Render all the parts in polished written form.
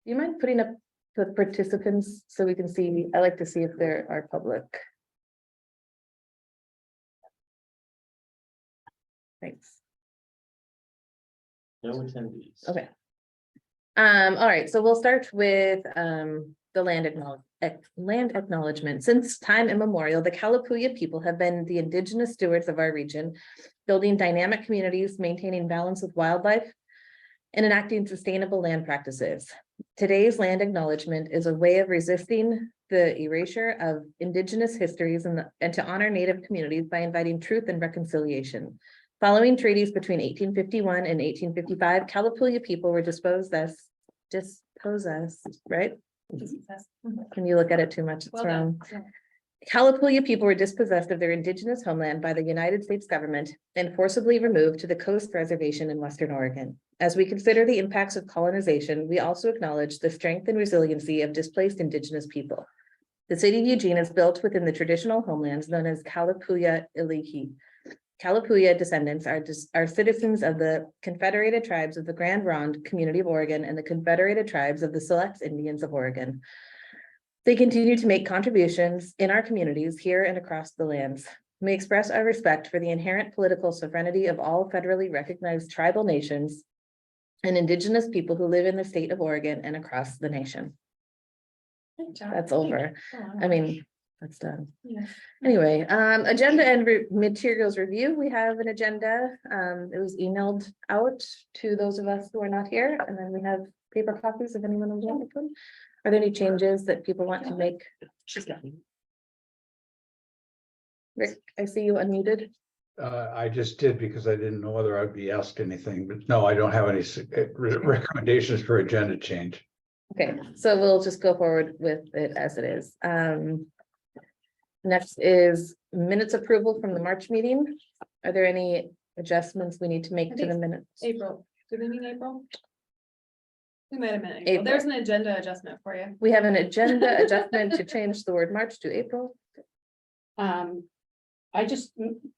Do you mind putting up the participants so we can see? I like to see if there are public. Thanks. No attendees. Okay. All right, so we'll start with the land acknowledgement. Since time immemorial, the Kalapuya people have been the indigenous stewards of our region, building dynamic communities, maintaining balance with wildlife, and enacting sustainable land practices. Today's land acknowledgement is a way of resisting the erasure of indigenous histories and to honor Native communities by inviting truth and reconciliation. Following treaties between 1851 and 1855, Kalapuya people were dispossessed, right? Can you look at it too much? It's wrong. Kalapuya people were dispossessed of their indigenous homeland by the United States government and forcibly removed to the Coast Reservation in Western Oregon. As we consider the impacts of colonization, we also acknowledge the strength and resiliency of displaced indigenous people. The city of Eugene is built within the traditional homelands known as Kalapuya Ilihi. Kalapuya descendants are citizens of the Confederated Tribes of the Grand Ronde Community of Oregon and the Confederated Tribes of the Select Indians of Oregon. They continue to make contributions in our communities here and across the lands. We express our respect for the inherent political sovereignty of all federally recognized tribal nations and indigenous people who live in the state of Oregon and across the nation. That's over. I mean, that's done. Yeah. Anyway, agenda and materials review. We have an agenda. It was emailed out to those of us who are not here, and then we have paper copies if anyone would like them. Are there any changes that people want to make? Rick, I see you unmuted. I just did because I didn't know whether I'd be asked anything, but no, I don't have any recommendations for agenda change. Okay, so we'll just go forward with it as it is. Next is minutes approval from the March meeting. Are there any adjustments we need to make to the minutes? April, do they mean April? We might have meant April. April. There's an agenda adjustment for you. We have an agenda adjustment to change the word March to April. I just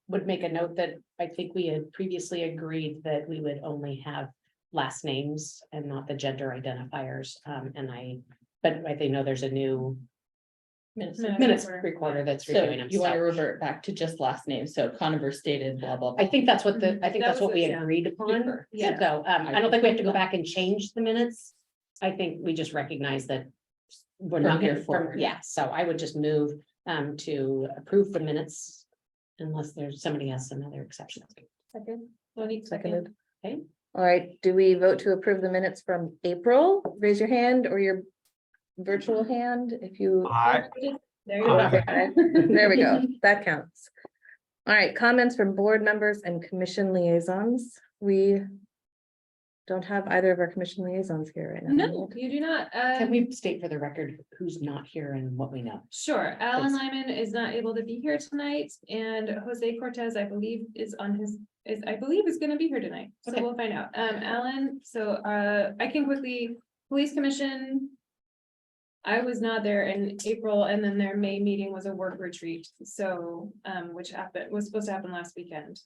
would make a note that I think we had previously agreed that we would only have last names and not the gender identifiers. But I think know there's a new minutes recorder that's So redoing them. you want to So revert back to just last name, so Conover stated blah, blah, blah. I think that's what That that's what was we it, yeah. agreed upon. Yeah. So I don't think we have to go back and change the minutes. I think we just recognize that we're not here here for- for, yeah, so I would just move to approve the minutes unless there's somebody has some other exceptions. Second. Monique Seconded. Okay. All right, do we vote to approve the minutes from April? Raise your hand or your virtual hand if you. There you go. Okay, there we go. That counts. All right, comments from board members and commission liaisons. We don't have either of our commission liaisons here right now. No, you do not. Can we state for the record who's not here and what we know? Sure, Alan Please. Lyman is not able to be here tonight, and Jose Cortez, I believe, is gonna be here tonight, so Okay. we'll find out. Alan, so I can quickly, police commission. I was not there in April, and then their May meeting was a work retreat, so which was supposed to happen last weekend.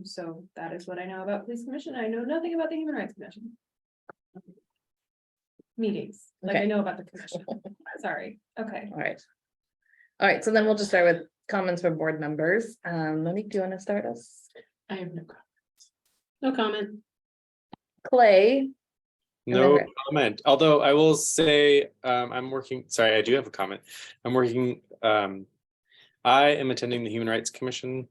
So that is what I know about police commission. I know nothing about the human rights commission. Meetings, like I Okay. know about the commission. Sorry, okay. All right. All right, so then we'll just start with comments from board members. Monique, do you want to start us? I have no comments. No comment. Clay, No Okay. comment, although I will say, I'm working, sorry, I do have a comment. I'm working, I am attending the Human Rights Commission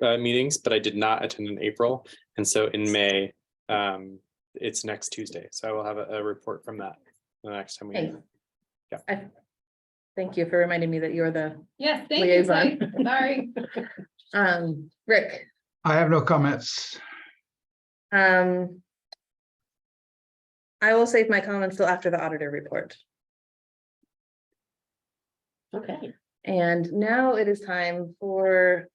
meetings, but I did not attend in April. And so in May, it's next Tuesday. So I will have a report from that the next time we meet. Thanks. Thank you for reminding me that you're the Yes, thank you, liaison. Clay. Sorry. Rick. I have no comments. I will save my comments till after the auditor report. Okay. And now it is time for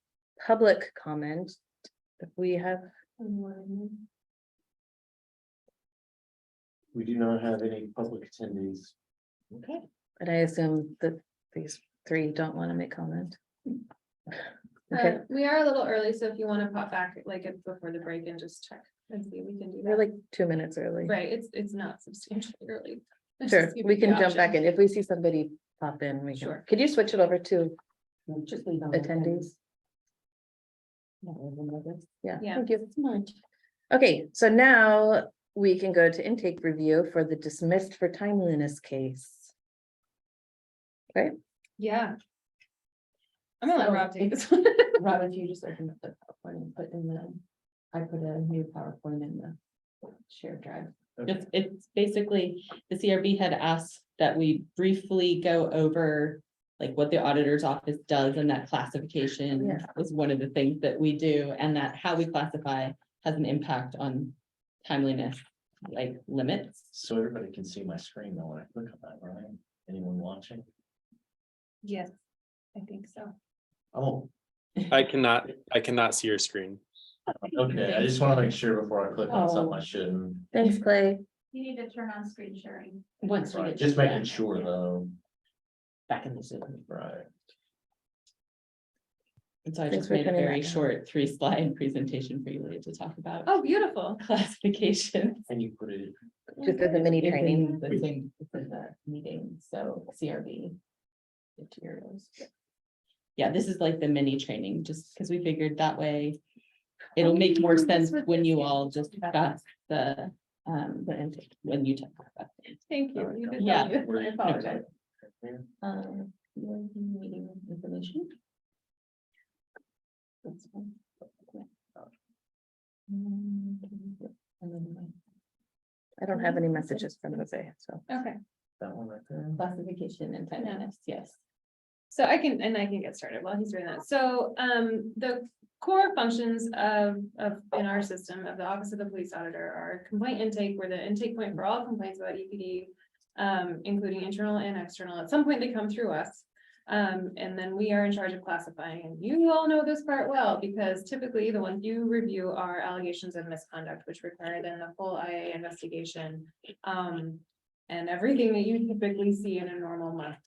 public comment. If we have, We do not have any public attendees. Okay. and I assume that these three don't want to make comment. Okay, We are a little early, so if you want to pop back like before the break and just check and see, we can do we're that. like 2 minutes early. Right, it's not substantially early. Sure, Just give we you can the jump back option. in. If we see somebody pop in, we can, Sure. could you switch it over to Just leave on attendees? Yeah, Yeah. thank you. Okay, so now we can go to intake review for the dismissed for timeliness case. Yeah. I'm gonna let So Rob take if- this one. Rob, if you just open up the PowerPoint and put in I put a new PowerPoint in the shared drive. It's basically, the CRB had asked that we briefly go over like what the auditor's office does, and that classification Yeah. is one of the things that we do, and that how we classify has an impact on timeliness, like limits. So everybody can see my screen though when I click on that, right? Anyone watching? Yes, I think so. Oh, I cannot see your screen. okay, I just wanna make sure before I click on something I Oh. shouldn't. Thanks, Clay. You need to turn on screen sharing. Once we Right, get. just to making that, sure though, Back in the Zoom. right? And so I Thanks just for made a turning very that down. short 3-slide presentation for you Leah, to talk about. Oh, beautiful. Classification. And you put it, Just as a mini training. It's in the meeting, so CRB. Materials. Yeah, this is like the mini training, just because we figured that way. It'll make more sense when you all just discuss the intake, when you talk about it. Thank you. You did Yeah. tell me. I apologize. Meeting information. That's one. And then I don't have any messages from Jose, so. Okay, that one right there. my classification and timeliness, yes. so I can get started while he's doing that. So, the core functions of in our system of the Office of the Police Auditor are complaint intake, we're the intake point for all complaints about EPD. Including internal and external. At some point, they come through us. And then we are in charge of classifying, and you all know this part well, because typically the ones you review are allegations of misconduct, which require then the full IA investigation. And everything that you typically see in a normal month.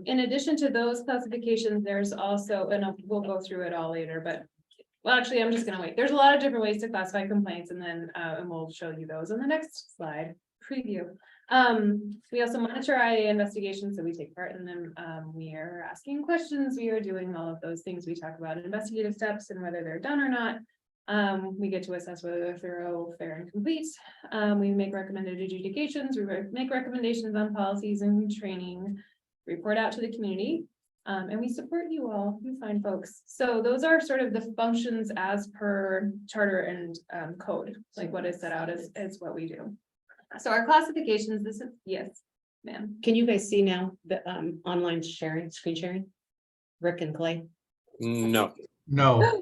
In addition to those classifications, there's also, and we'll go through it all later, but. Well, actually, I'm just gonna wait. There's a lot of different ways to classify complaints, and then, and we'll show you those on the next slide, preview. We also monitor IA investigations, so we take part in them. We are asking questions, we are doing all of those things. We talk about investigative steps and whether they're done or not. We get to assess whether they're thorough, fair, and complete. We make recommended adjudications, we make recommendations on policies and training, report out to the community. And we support you all, you fine folks. So those are sort of the functions as per charter and code, like what is set out is what we do. So our classifications, this is, yes, ma'am. Can you guys see now the online sharing, screen sharing? Rick and Clay? No, No,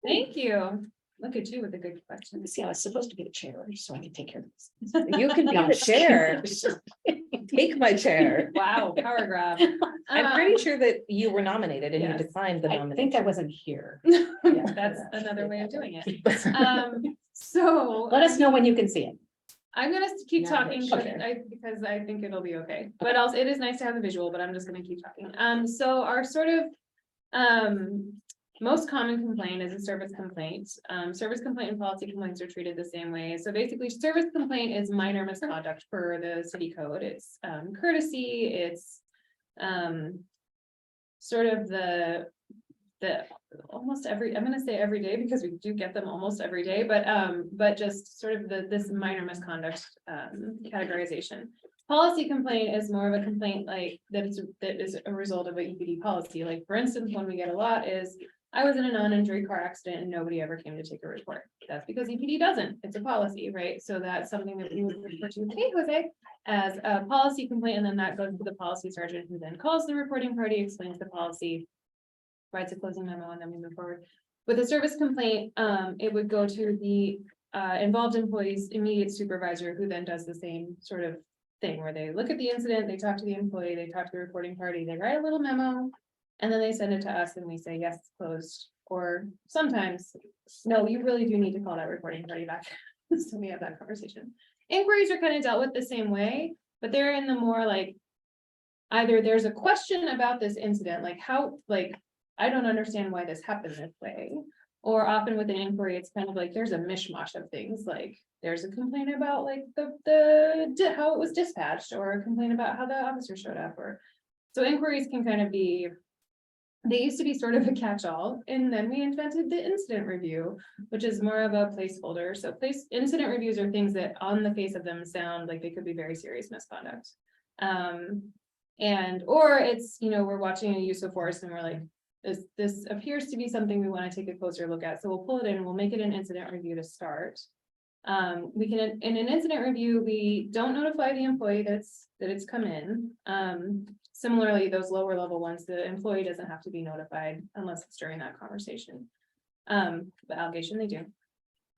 Thank you. Look at you with a good Let question. me see, I was supposed to be the chair, so I can take care of this. You can be No, I'm the just kidding. chair. Take my chair. Wow, power grab. I'm pretty sure that you were nominated and you yes. declined the I think I nomination. wasn't here. That's another way of doing it. So. Let us know when you can see it. I'm gonna keep Now talking that- Okay. because I think it'll be okay, but also it is nice to have a visual, but I'm just gonna keep talking. So our sort of most common complaint is a service complaint. Service complaint and policy complaints are treated the same way. So basically, service complaint is minor misconduct per the city code. It's courtesy, it's sort of the almost every, I'm gonna say every day because we do get them almost every day, but just sort of this minor misconduct categorization. Policy complaint is more of a complaint like that is a result of a EPD policy. Like for instance, one we get a lot is I was in a non-injury car accident and nobody ever came to take a report. That's because EPD doesn't, it's a policy, right? So that's something that we would refer to, hey, Jose, as a policy complaint, and then that goes to the policy sergeant, who then calls the reporting party, explains the policy, writes a closing memo, and then we move forward. With a service complaint, it would go to the involved employee's immediate supervisor, who then does the same sort of thing, where they look at the incident, they talk to the employee, they talk to the reporting party, they write a little memo, and then they send it to us and we say, yes, it's closed. Or sometimes, no, you really do need to call that reporting party back. So we have that conversation. Inquiries are kind of dealt with the same way, but they're in the more like, either there's a question about this incident, like how, like, I don't understand why this happened this way. Or often with an inquiry, it's kind of like, there's a mishmash of things, like, there's a complaint about like how it was dispatched, or a complaint about how the officer showed up, or. So inquiries can kind of be, they used to be sort of a catch-all, and then we invented the incident review, which is more of a placeholder. So incident reviews are things that on the face of them sound like they could be very serious misconduct. Or it's, we're watching a use of force and we're like, this appears to be something we want to take a closer look at. So we'll pull it in and we'll make it an incident review to start. We can, in an incident review, we don't notify the employee that it's come in. Similarly, those lower level ones, the employee doesn't have to be notified unless it's during that conversation. The allegation they do.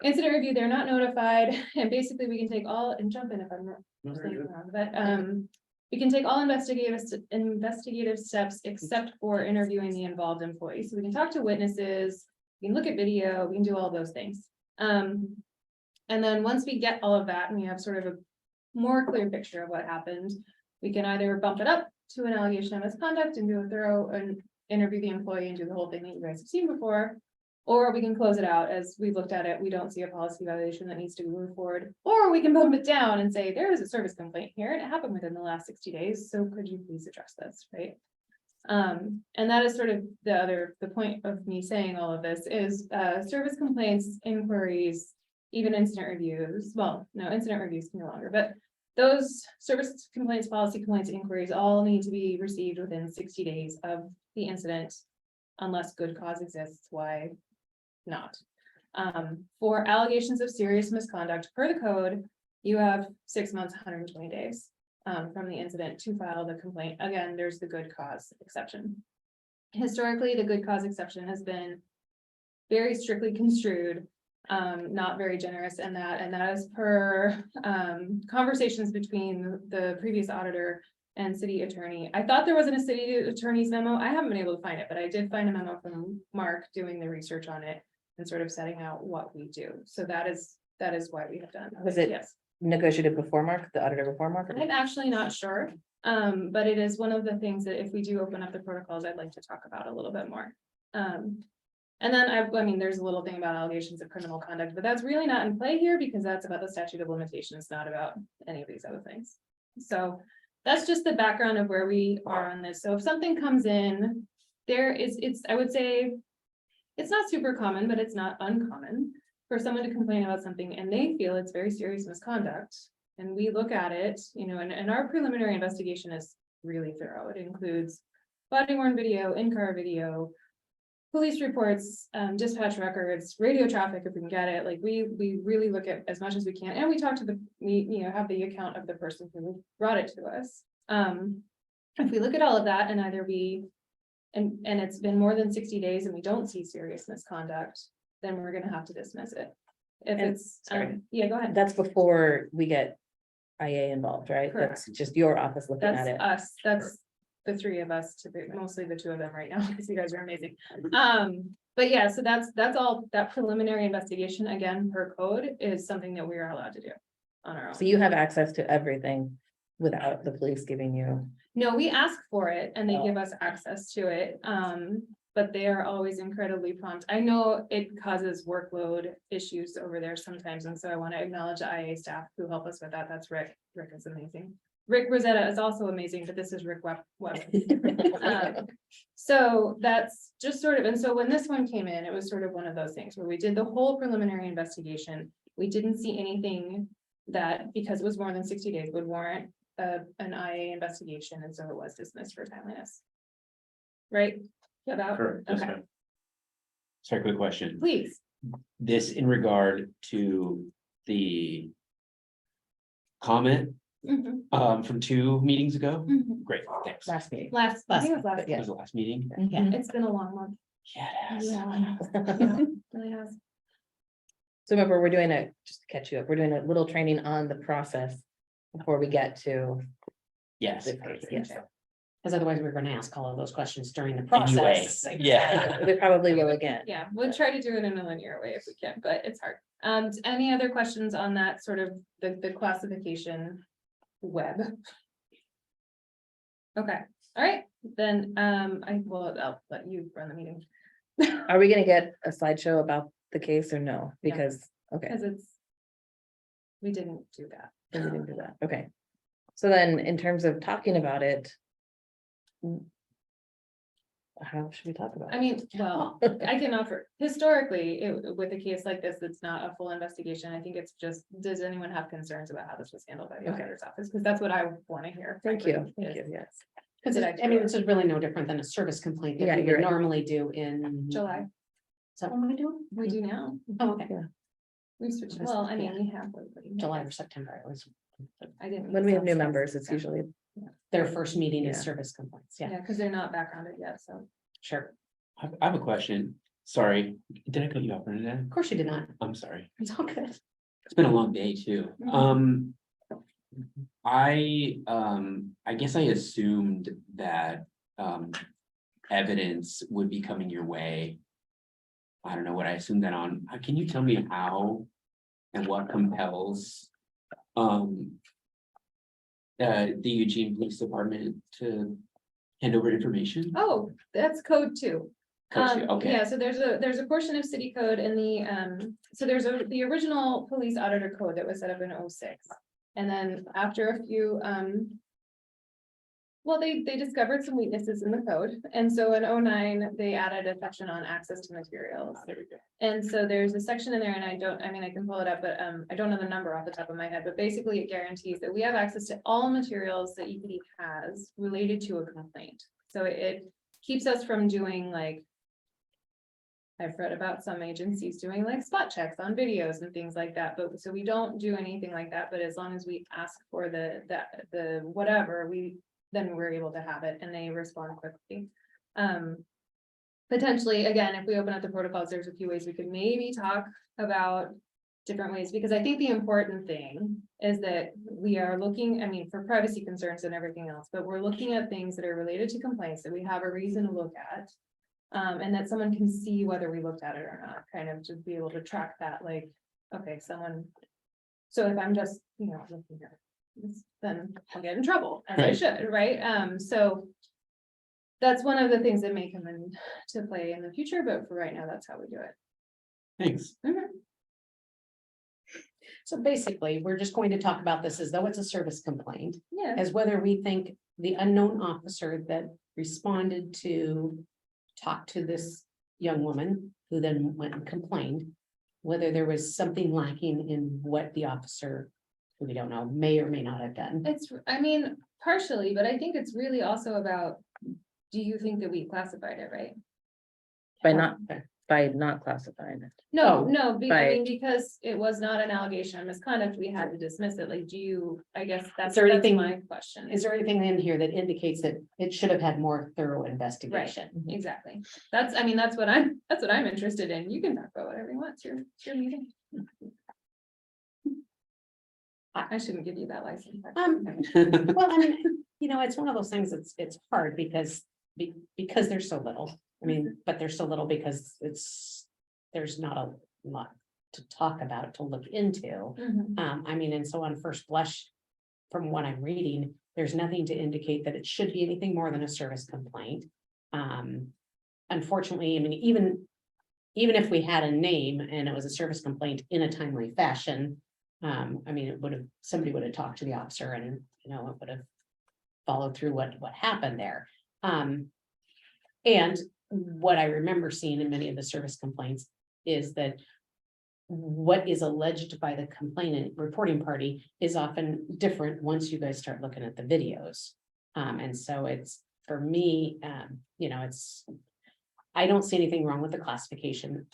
Incident review, they're not notified, and basically we can take all, and jump in if I'm wrong, but we can take all investigative steps except for interviewing the involved employees. So we can talk to witnesses, we can look at video, we can do all those things. And then once we get all of that and we have sort of a more clear picture of what happened, we can either bump it up to an allegation of misconduct and do a thorough and interview the employee and do the whole thing that you guys have seen before. Or we can close it out as we've looked at it. We don't see a policy violation that needs to be moved forward. Or we can bump it down and say, there is a service complaint here and it happened within the last 60 days. So could you please address this, right? And that is sort of the point of me saying all of this is service complaints, inquiries, even incident reviews. Well, no, incident reviews can be longer, but those service complaints, policy complaints, inquiries all need to be received within 60 days of the incident, unless good cause exists. Why not? For allegations of serious misconduct per the code, you have 6 months, 120 days from the incident to file the complaint. Again, there's the good cause exception. Historically, the good cause exception has been very strictly construed, not very generous in that, and that is per conversations between the previous auditor and city attorney. I thought there wasn't a city attorney's memo. I haven't been able to find it, but I did find a memo from Mark doing the research on it and sort of setting out what we do. So that is why we have done. Was it Yes. negotiated before Mark, the auditor before Mark? I'm actually not sure, but it is one of the things that if we do open up the protocols, I'd like to talk about a little bit more. And then I mean, there's a little thing about allegations of criminal conduct, but that's really not in play here because that's about the statute of limitations, not about any of these other things. So that's just the background of where we are on this. So if something comes in, I would say, it's not super common, but it's not uncommon for someone to complain about something and they feel it's very serious misconduct. And we look at it, and our preliminary investigation is really thorough. It includes body worn video, in-car video, police reports, dispatch records, radio traffic, if we can get it. Like we really look at as much as we can. And we talk to have the account of the person who brought it to us. If we look at all of that and either and it's been more than 60 days and we don't see serious misconduct, then we're gonna have to dismiss it. If it's, yeah, go ahead. That's before we get IA involved, right? Correct. That's just your office looking at That's it. us, that's the three of us, mostly the two of them right now, because you guys are amazing. But yeah, so that's all, that preliminary investigation, again, per code, is something that we are allowed to do on our own. So you have access to everything without the police giving you. No, we ask for it and they give us access to it. But they are always incredibly prompt. I know it causes workload issues over there sometimes. And so I want to acknowledge the IA staff who help us with that. That's Rick. Rick is amazing. Rick Rosetta is also amazing, but this is Rick Webb. So that's just sort of, and so when this one came in, it was sort of one of those things where we did the whole preliminary investigation. We didn't see anything that, because it was more than 60 days, would warrant an IA investigation, and so it was dismissed for timeliness. Right? About, Correct. Yes, okay, ma'am. Sorry, quick question. please. This in regard to the comment Mhm, from 2 meetings ago? mhm. Great, thanks. Last meeting. I think it was last, That was the last meeting? Yeah. it's been a long month. Yeah, it has. Yeah, really has. So remember, we're doing just to catch you up, we're doing a little training on the process before we get to. Yes. the case. Yes. Because otherwise we're going to ask all of those questions during the Anyway, process. yeah. We probably will again. Yeah, we'll try to do it in a linear way if we can, but it's hard. Any other questions on that sort of the classification web? Okay, all right, then, I'll let you run the meeting. Are we gonna get a slideshow about the case or no? Because, okay, Because we didn't do that. then we didn't do that, okay. So then in terms of talking about it. How should we talk about I it? mean, well, I can offer, historically, with a case like this, it's not a full investigation. I think it's just, does anyone have concerns about how this was handled by the Okay. auditor's office? Because that's what I want to hear. Thank frankly, you, thank is you, yes. Because Did I I mean, do this is really no different than a service complaint Yeah, that we you're would right. normally do in. July, Is that when we do? we do now. Oh, okay, We've switched, Just- well, I mean, yeah. we have. lately, I July or guess. September, it was I didn't. When we have new sounds- members, it's yeah. usually, their first meeting is Yeah. service complaints, yeah, Yeah, because they're not backgrounded yet, so. sure. I have a question. Sorry, did I cut you off, Bernadette? Of course you did not, I'm sorry. it's all good. It's been a long day too. Mhm. I guess I assumed that evidence would be coming your way. I don't know what I assumed that on. Can you tell me how and what compels the Eugene Police Department to hand over information? Oh, that's code 2. Code two, okay. Yeah, so there's a portion of city code in the, so there's the original police auditor code that was set up in 06. And then after a few, well, they discovered some weaknesses in the code. And so in 09, they added a section on access to materials. There we go. And so there's a section in there, and I mean, I can pull it up, but I don't know the number off the top of my head, but basically it guarantees that we have access to all materials that EPD has related to a complaint. So it keeps us from doing like, I've read about some agencies doing like spot checks on videos and things like that, but so we don't do anything like that, but as long as we ask for the whatever, then we're able to have it and they respond quickly. Potentially, again, if we open up the protocols, there's a few ways we could maybe talk about different ways, because I think the important thing is that we are looking, I mean, for privacy concerns and everything else, but we're looking at things that are related to complaints that we have a reason to look at. And that someone can see whether we looked at it or not, kind of to be able to track that, like, okay, so if I'm just, looking at this, then I'll get in trouble, as I Right. should, right? So that's one of the things that may come into play in the future, but for right now, that's how we do it. Thanks. So basically, we're just going to talk about this as though it's a service complaint, Yeah, as whether we think the unknown officer that responded to talk to this young woman, who then went and complained, whether there was something lacking in what the officer, who we don't know, may or may not have done. I mean, partially, but I think it's really also about, do you think that we classified it right? by not classifying it. Oh, No, by- I mean, because it was not an allegation of misconduct, we had to dismiss it, like, I guess that's there anything- my question. Is there anything in here that indicates that it should have had more thorough investigation? Exactly, that's what I'm interested in, you can talk about whatever you want, it's your meeting. I shouldn't give you that license. Well, I mean, it's one of those things it's hard because there's so little. I mean, but there's so little because there's not a lot to talk about, to look into. Mhm. I mean, and so on first blush, from what I'm reading, there's nothing to indicate that it should be anything more than a service complaint. Unfortunately, I mean, even if we had a name and it was a service complaint in a timely fashion, I mean, somebody would have talked to the officer and, it would have followed through what happened there. And what I remember seeing in many of the service complaints is that what is alleged by the complainant reporting party is often different once you guys start looking at the videos. And so it's, for me, I don't see anything wrong with the classification.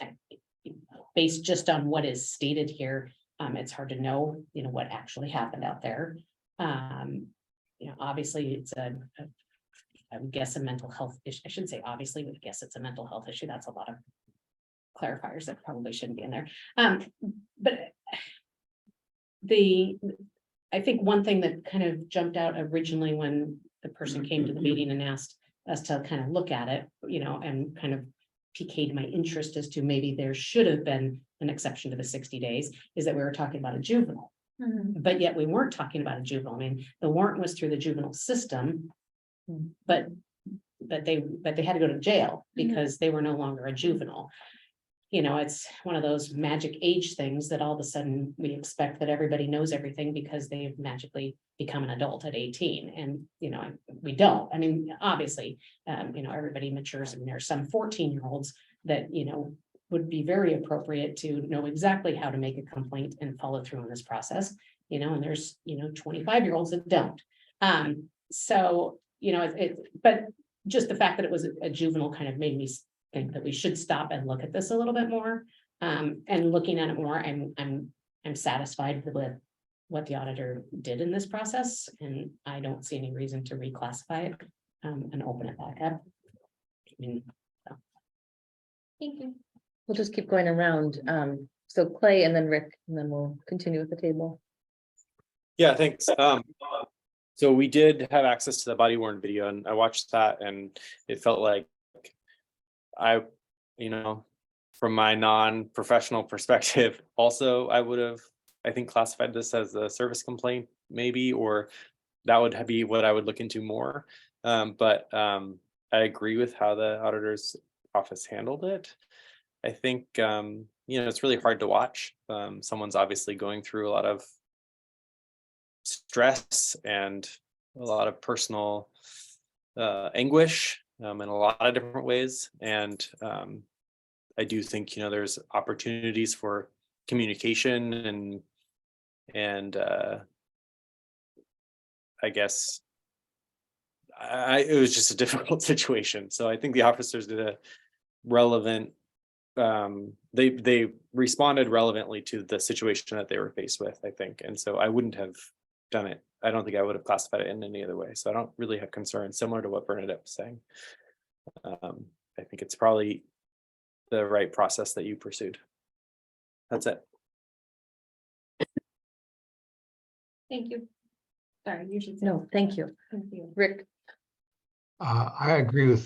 Based just on what is stated here, it's hard to know, what actually happened out there. Obviously, it's I would guess a mental health issue. I shouldn't say obviously, but I guess it's a mental health issue. That's a lot of clarifiers that probably shouldn't be in there. But I think one thing that kind of jumped out originally when the person came to the meeting and asked us to kind of look at it, and kind of piqued my interest as to maybe there should have been an exception to the 60 days, is that we were talking about a juvenile. Mhm. But yet we weren't talking about a juvenile. I mean, the warrant was through the juvenile system. But that they had to go to jail because they were no longer a juvenile. You know, it's one of those magic age things that all of a sudden we expect that everybody knows everything because they've magically become an adult at 18. And, you know, we don't. I mean, obviously, you know, everybody matures, and there's some 14-year-olds that, you know, would be very appropriate to know exactly how to make a complaint and follow through on this process, you know, and there's, you know, 25-year-olds that don't. So, you know, but just the fact that it was a juvenile kind of made me think that we should stop and look at this a little bit more. And looking at it more, I'm satisfied with what the auditor did in this process, and I don't see any reason to reclassify it and open it back up. I mean, Thank you. We'll just keep going around. So Clay and then Rick, and then we'll continue with the table. Yeah, thanks. So we did have access to the body worn video, and I watched that, and it felt like you know, from my non-professional perspective, also, I would have, I think, classified this as a service complaint, maybe, or that would be what I would look into more. But I agree with how the auditor's office handled it. I think, you know, it's really hard to watch. Someone's obviously going through a lot of stress and a lot of personal anguish in a lot of different ways. And I do think, you know, there's opportunities for communication and I guess it was just a difficult situation. So I think the officers did a relevant, they responded relevantly to the situation that they were faced with, I think. And so I wouldn't have done it. I don't think I would have classified it in any other way. So I don't really have concerns, similar to what Bernadette was saying. I think it's probably the right process that you pursued. That's it. Thank you. Sorry, you should say. No, thank you. Thank you. Rick, I agree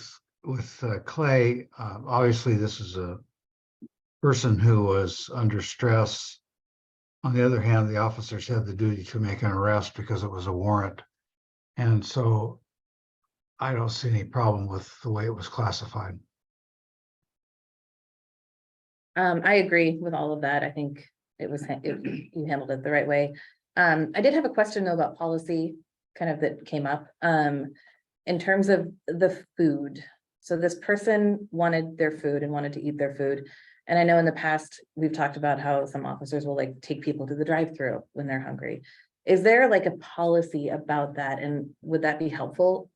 with Clay. Obviously, this is a person who was under stress. On the other hand, the officers had the duty to make an arrest because it was a warrant. And so I don't see any problem with the way it was classified. I agree with all of that. I think you handled it the right way. I did have a question though about policy, kind of that came up, in terms of the food. So this person wanted their food and wanted to eat their food. And I know in the past, we've talked about how some officers will like take people to the drive-through when they're hungry. Is there like a policy about that? And would that be helpful?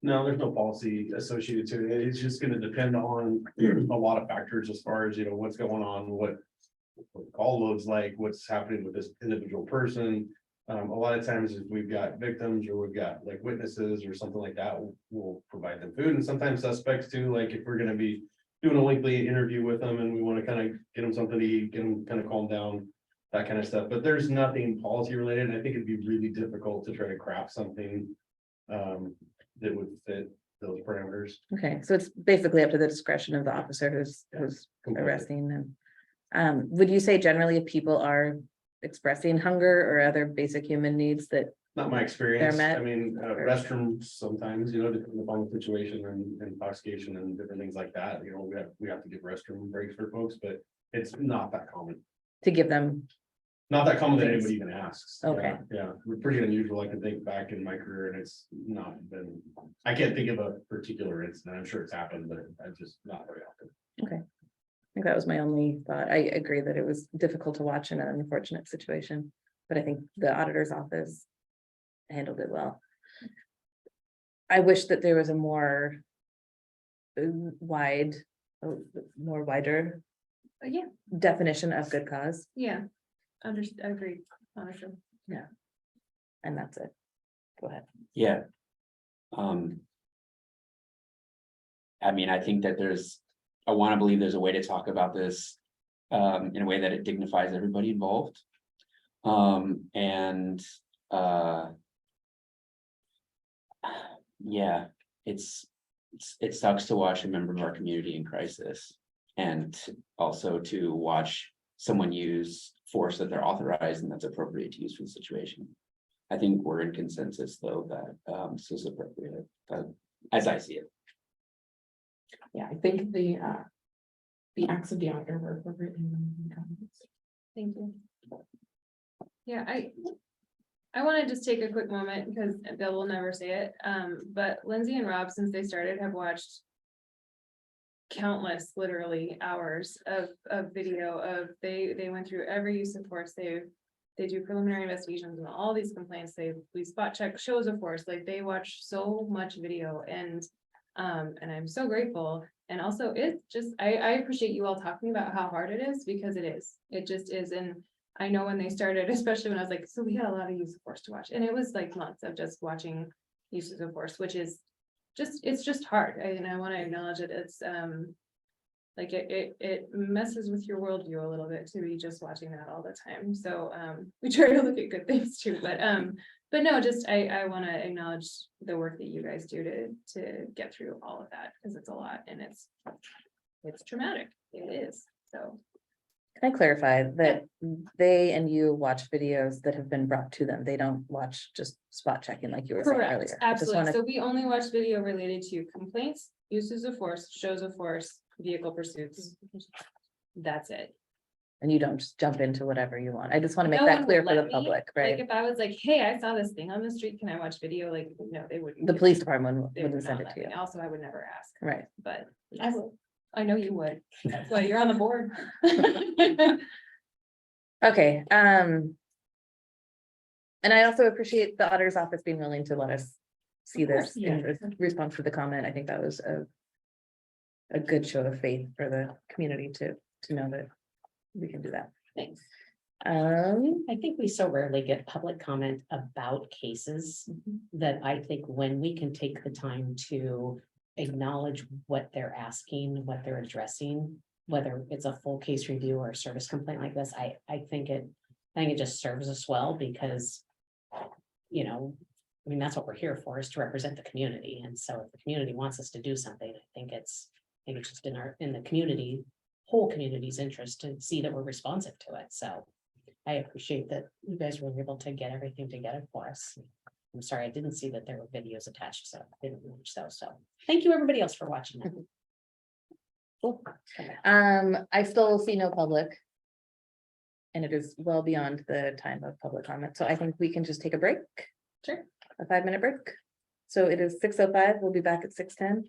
No, there's no policy associated to it. It's just gonna depend on a lot of factors as far as, you know, what's going on, what the call loads like, what's happening with this individual person. A lot of times if we've got victims or we've got like witnesses or something like that, we'll provide them food, and sometimes suspects too, like if we're gonna be doing a lengthy interview with them and we want to kind of get them something to eat, get them kind of calm down, that kind of stuff. But there's nothing policy related. And I think it'd be really difficult to try to craft something that would fit those parameters. Okay, so it's basically up to the discretion of the officer who's Completely. arresting them. Would you say generally if people are expressing hunger or other basic human needs that, Not my experience. met? I mean, restrooms sometimes, you know, depending upon the situation and intoxication and different things like that, you know, we have to give restroom breaks for folks, but it's not that common. to give them, Not that common that Thanks. anybody even asks. Okay. Yeah, we're pretty unusual. I can think back in my career and it's not been, I can't think of a particular incident. I'm sure it's happened, but I just not very often. I think that was my only thought. I agree that it was difficult to watch in an unfortunate situation, but I think the auditor's office handled it well. I wish that there was a more wider Yeah, definition of good cause, yeah. Agreed. Honestly. and that's it. Go ahead. Yeah. I mean, I think that I want to believe there's a way to talk about this in a way that it dignifies everybody involved. Yeah, it sucks to watch a member of our community in crisis, and also to watch someone use force that they're authorized and that's appropriate to use for the situation. I think we're in consensus though that this is appropriate, as I see it. Yeah, I think the acts of the auditor were written in the comments. Thank you. Yeah, I want to just take a quick moment because Bill will never say it, but Lindsay and Rob, since they started, have watched countless, literally hours of video of, they went through every use of force. They do preliminary investigations on all these complaints. We spot check shows of force, like they watch so much video and I'm so grateful. And also it's just, I appreciate you all talking about how hard it is, because it just is. And I know when they started, especially when I was like, so we had a lot of use of force to watch, and it was like months of just watching uses of force, which is it's just hard. And I want to acknowledge it. It's like it messes with your worldview a little bit to be just watching that all the time. So we try to look at good things too, but no, just I want to acknowledge the work that you guys do to get through all of that, because it's a lot and it's traumatic. It is. So Can I clarify that they and you watch videos that have been brought to them? They don't watch just spot checking like you were saying correct, earlier. I just absolutely. wanna- So we only watch video related to complaints, uses of force, shows of force, vehicle pursuits. That's it. And you don't just jump into whatever you want. I just want to make No that one clear would for the let me. public, Like right? if I was like, hey, I saw this thing on the street, can I watch video? Like, no, they wouldn't. The police department They would wouldn't send not it let to you, me. Also, I would never ask, right? but I will. I know you would. That's why you're on the board. Okay, and I also appreciate the auditor's office being willing to let us see Of course, this in response to the comment. I think that was a good show of faith for the community to know that we can do that. Thanks. I think we so rarely get public comment about cases that I think when we can take the time to acknowledge what they're asking, what they're addressing, whether it's a full case review or a service complaint like this, I think it just serves us well, because you know, I mean, that's what we're here for, is to represent the community. And so if the community wants us to do something, I think it's just in the community, whole community's interest to see that we're responsive to it. So I appreciate that you guys were able to get everything together for us. I'm sorry, I didn't see that there were videos attached, so I didn't watch those. So thank you, everybody else, for watching that. Cool. I still see no public. And it is well beyond the time of public comment, so I think we can just take a break. Sure. A 5-minute break. So it is 6:05, we'll be back at 6:10.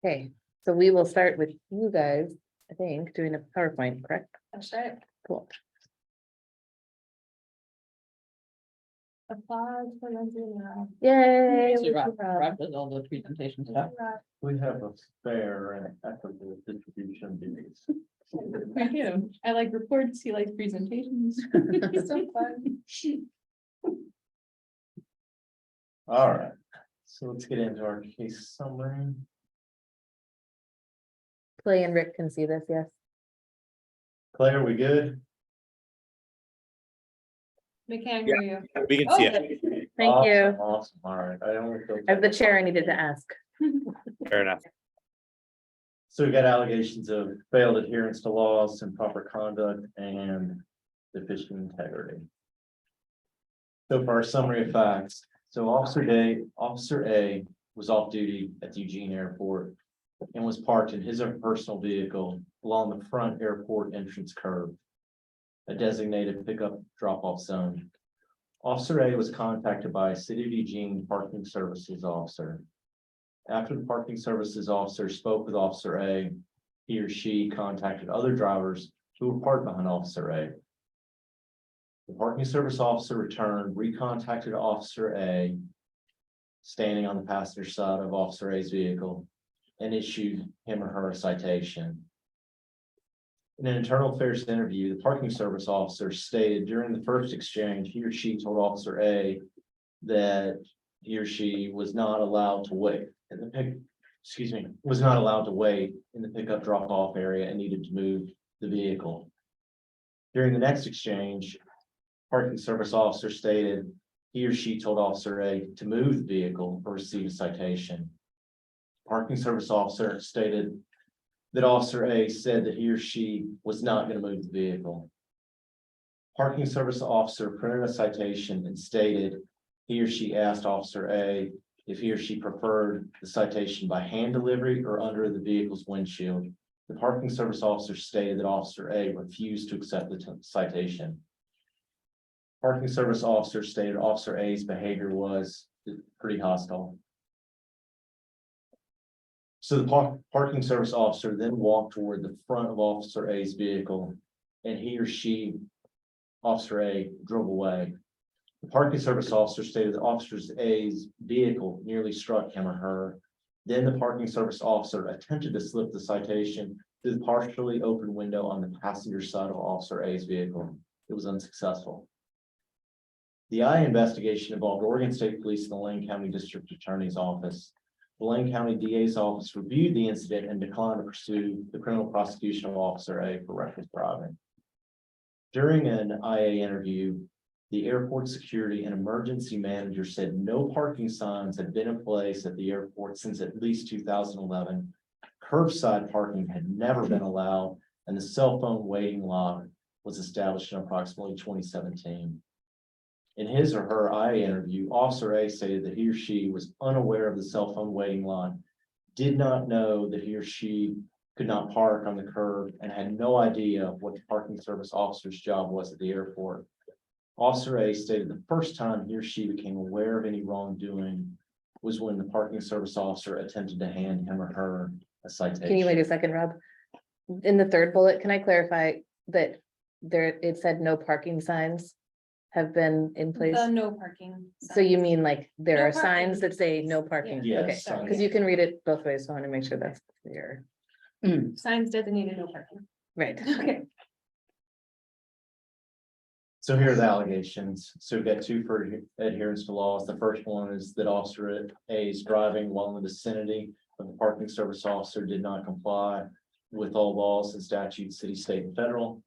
Okay, so we will start with you guys, I think, doing a PowerPoint, correct? That's right. Cool. Applause for Lindsay and Rob. Yay. Usually Rob. Rob does all the presentation stuff. We have a fair and equitable distribution duties. I do. I like reports. He likes presentations. So fun. All right, so let's get into our case summary. Clay and Rick can see this, yes. Clay, are we good? We can't hear you. We can see it. Thank you. Awesome, awesome, all right. I only feel- As the chair, I needed to ask. Fair enough. So we got allegations of failed adherence to laws, improper conduct, and deficient integrity. So for our summary of facts, so Officer A was off duty at the Eugene Airport and was parked in his own personal vehicle along the front airport entrance curb, a designated pickup drop-off zone. Officer A was contacted by a City of Eugene Parking Services officer. After the parking services officer spoke with Officer A, he or she contacted other drivers who were parked behind Officer A. The parking service officer returned, recontacted Officer A, standing on the passenger side of Officer A's vehicle, and issued him or her a citation. In an internal affairs interview, the parking service officer stated during the first exchange, he or she told Officer A that he or she was not allowed to wait in the was not allowed to wait in the pickup drop-off area and needed to move the vehicle. During the next exchange, parking service officer stated he or she told Officer A to move the vehicle or receive a citation. Parking service officer stated that Officer A said that he or she was not going to move the vehicle. Parking service officer printed a citation and stated he or she asked Officer A if he or she preferred the citation by hand delivery or under the vehicle's windshield. The parking service officer stated that Officer A refused to accept the citation. Parking service officer stated Officer A's behavior was pretty hostile. So the parking service officer then walked toward the front of Officer A's vehicle, and he or she, Officer A, drove away. The parking service officer stated that Officer A's vehicle nearly struck him or her. Then the parking service officer attempted to slip the citation through the partially open window on the passenger side of Officer A's vehicle. It was unsuccessful. The I investigation involved Oregon State Police and the Lane County District Attorney's Office. The Lane County DA's office reviewed the incident and declined to pursue the criminal prosecution of Officer A for reckless driving. During an IA interview, the airport security and emergency manager said no parking signs had been in place at the airport since at least 2011. Curbside parking had never been allowed, and the cell phone waiting lot was established in approximately 2017. In his or her IA interview, Officer A stated that he or she was unaware of the cell phone waiting lot, did not know that he or she could not park on the curb, and had no idea what the parking service officer's job was at the airport. Officer A stated the first time he or she became aware of any wrongdoing was when the parking service officer attempted to hand him or her a citation. Can you wait a second, Rob? In the third bullet, can I clarify that there, it said no parking signs have been in place? The no parking. So you mean like there No are parking. signs that say no parking? Yeah. Okay, Yes, because you can read it both ways, so I want to make sure that's clear. Signs designated no parking. Right. Okay. So here are the allegations. So we've got two for adherence to laws. The first one is that Officer A's driving while in the vicinity of the parking service officer did not comply with all laws and statutes, city, state, and federal.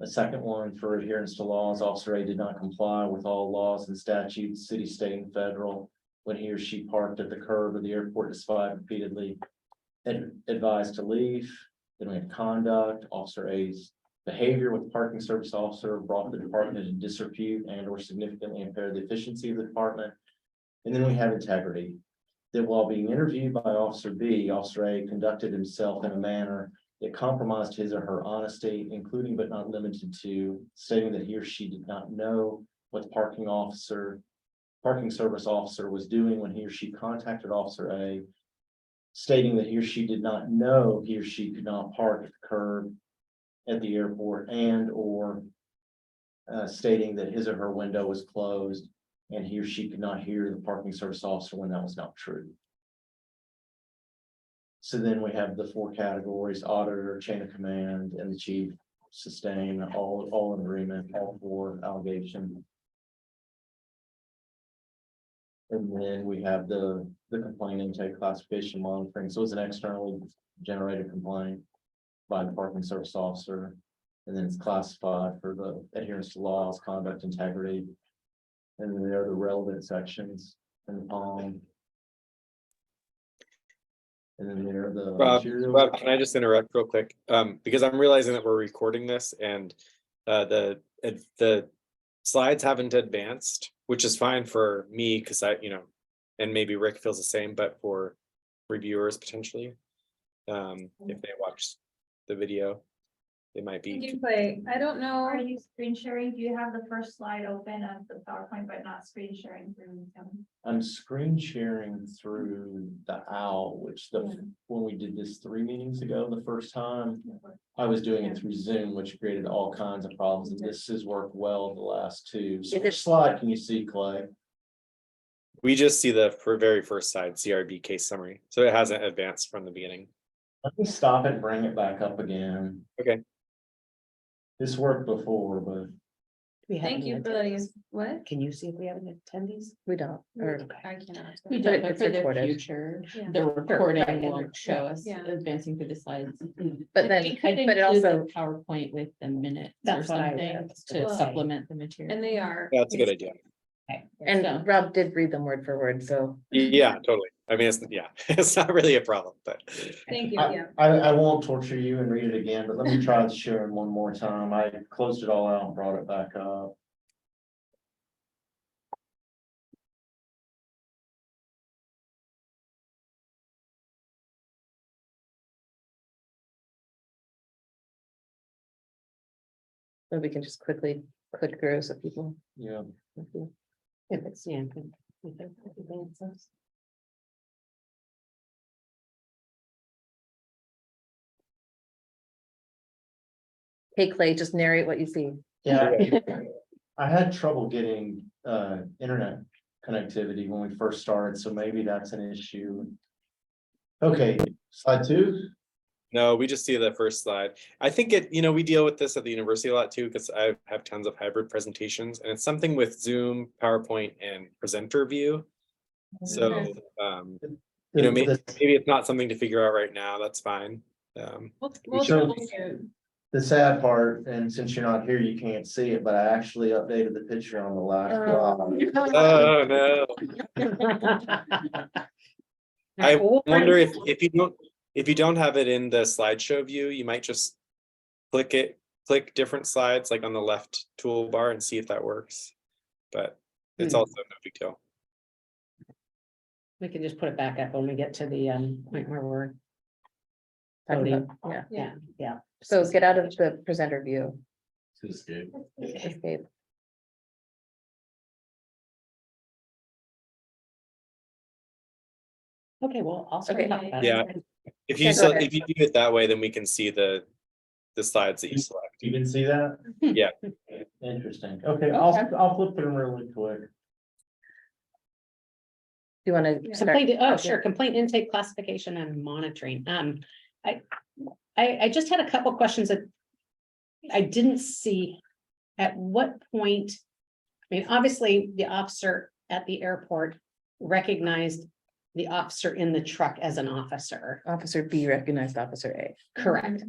The second one for adherence to laws, Officer A did not comply with all laws and statutes, city, state, and federal, when he or she parked at the curb of the airport despite repeatedly advised to leave. Then we have conduct. Officer A's behavior with the parking service officer brought the department into disrepute and or significantly impaired the efficiency of the department. And then we have integrity. That while being interviewed by Officer B, Officer A conducted himself in a manner that compromised his or her honesty, including but not limited to stating that he or she did not know what the parking service officer was doing when he or she contacted Officer A, stating that he or she did not know he or she could not park at the curb at the airport, and or stating that his or her window was closed and he or she could not hear the parking service officer when that was not true. So then we have the four categories: auditor, chain of command, and the chief sustain, all in agreement, all four allegations. And then we have the complaint intake classification monitoring. So it's an externally generated complaint by the parking service officer. And then it's classified for the adherence to laws, conduct, integrity. And then there are the relevant sections in the palm. And then there are the materials. Rob, can I just interrupt real quick? Because I'm realizing that we're recording this and the slides haven't advanced, which is fine for me because and maybe Rick feels the same, but for reviewers potentially, if they watch the video, it might You be. can play. I don't know. Are you screen sharing? Do you have the first slide open of the PowerPoint, but not screen sharing through Zoom? I'm screen sharing through the OWL, which when we did this 3 meetings ago, the first time, I was doing it through Zoom, which created all kinds of problems, and this has worked well the last two. So which slide can you see, Clay? We just see the very first side, CRB case summary. So it hasn't advanced from the beginning. Let me stop it and bring it back up again. Okay. This worked before, but Thank you for letting us, what? Can you see if we have any attendees? We don't, or I cannot. We But don't, but it's for the recorded. future, Yeah. the recording Right. won't show us Yeah. advancing through the slides. but then, We could but it include the also, PowerPoint with the minutes or That's what I something was to gonna say. supplement the material. And they are. That's a good idea. and So- Rob did read them word for word, so. Yeah, totally. I mean, it's not really a problem, but. Thank you, I, yeah. I won't torture you and read it again, but let me try to share it one more time. I closed it all out and brought it back up. So we can just quickly click through so people. Yeah. If it's, yeah. if it advances. Hey Clay, just narrate what you see. Yeah, I had trouble getting internet connectivity when we first started, so maybe that's an issue. Okay, slide 2. No, we just see the first slide. I think we deal with this at the university a lot too, because I have tons of hybrid presentations, and it's something with Zoom, PowerPoint, and presenter view. So, maybe it's not something to figure out right now. That's fine. We'll should- troubleshoot. The sad part, and since you're not here, you can't see it, but I actually updated the picture on the last slide. Oh, no. I wonder if you don't have it in the slideshow view, you might just click different slides like on the left toolbar and see if that works. But it's also no big deal. We can just put it back up when we get to the point where we're. Talking Voting. about- Yeah, Yeah. so get out of the presenter view. To escape. Escape. Okay, well, I'll start Okay. talking about it. Yeah. If Yeah, go ahead. if you do it that way, then we can see the slides that you select. You can see that? Yeah. Interesting. Okay, I'll flip through them really quick. Do you want to start? Complaint, oh, sure, complaint intake, classification and monitoring. I just had a couple questions that I didn't see. At what point? I mean, obviously, the officer at the airport recognized the officer in the truck as an officer, Officer B recognized Officer A. correct?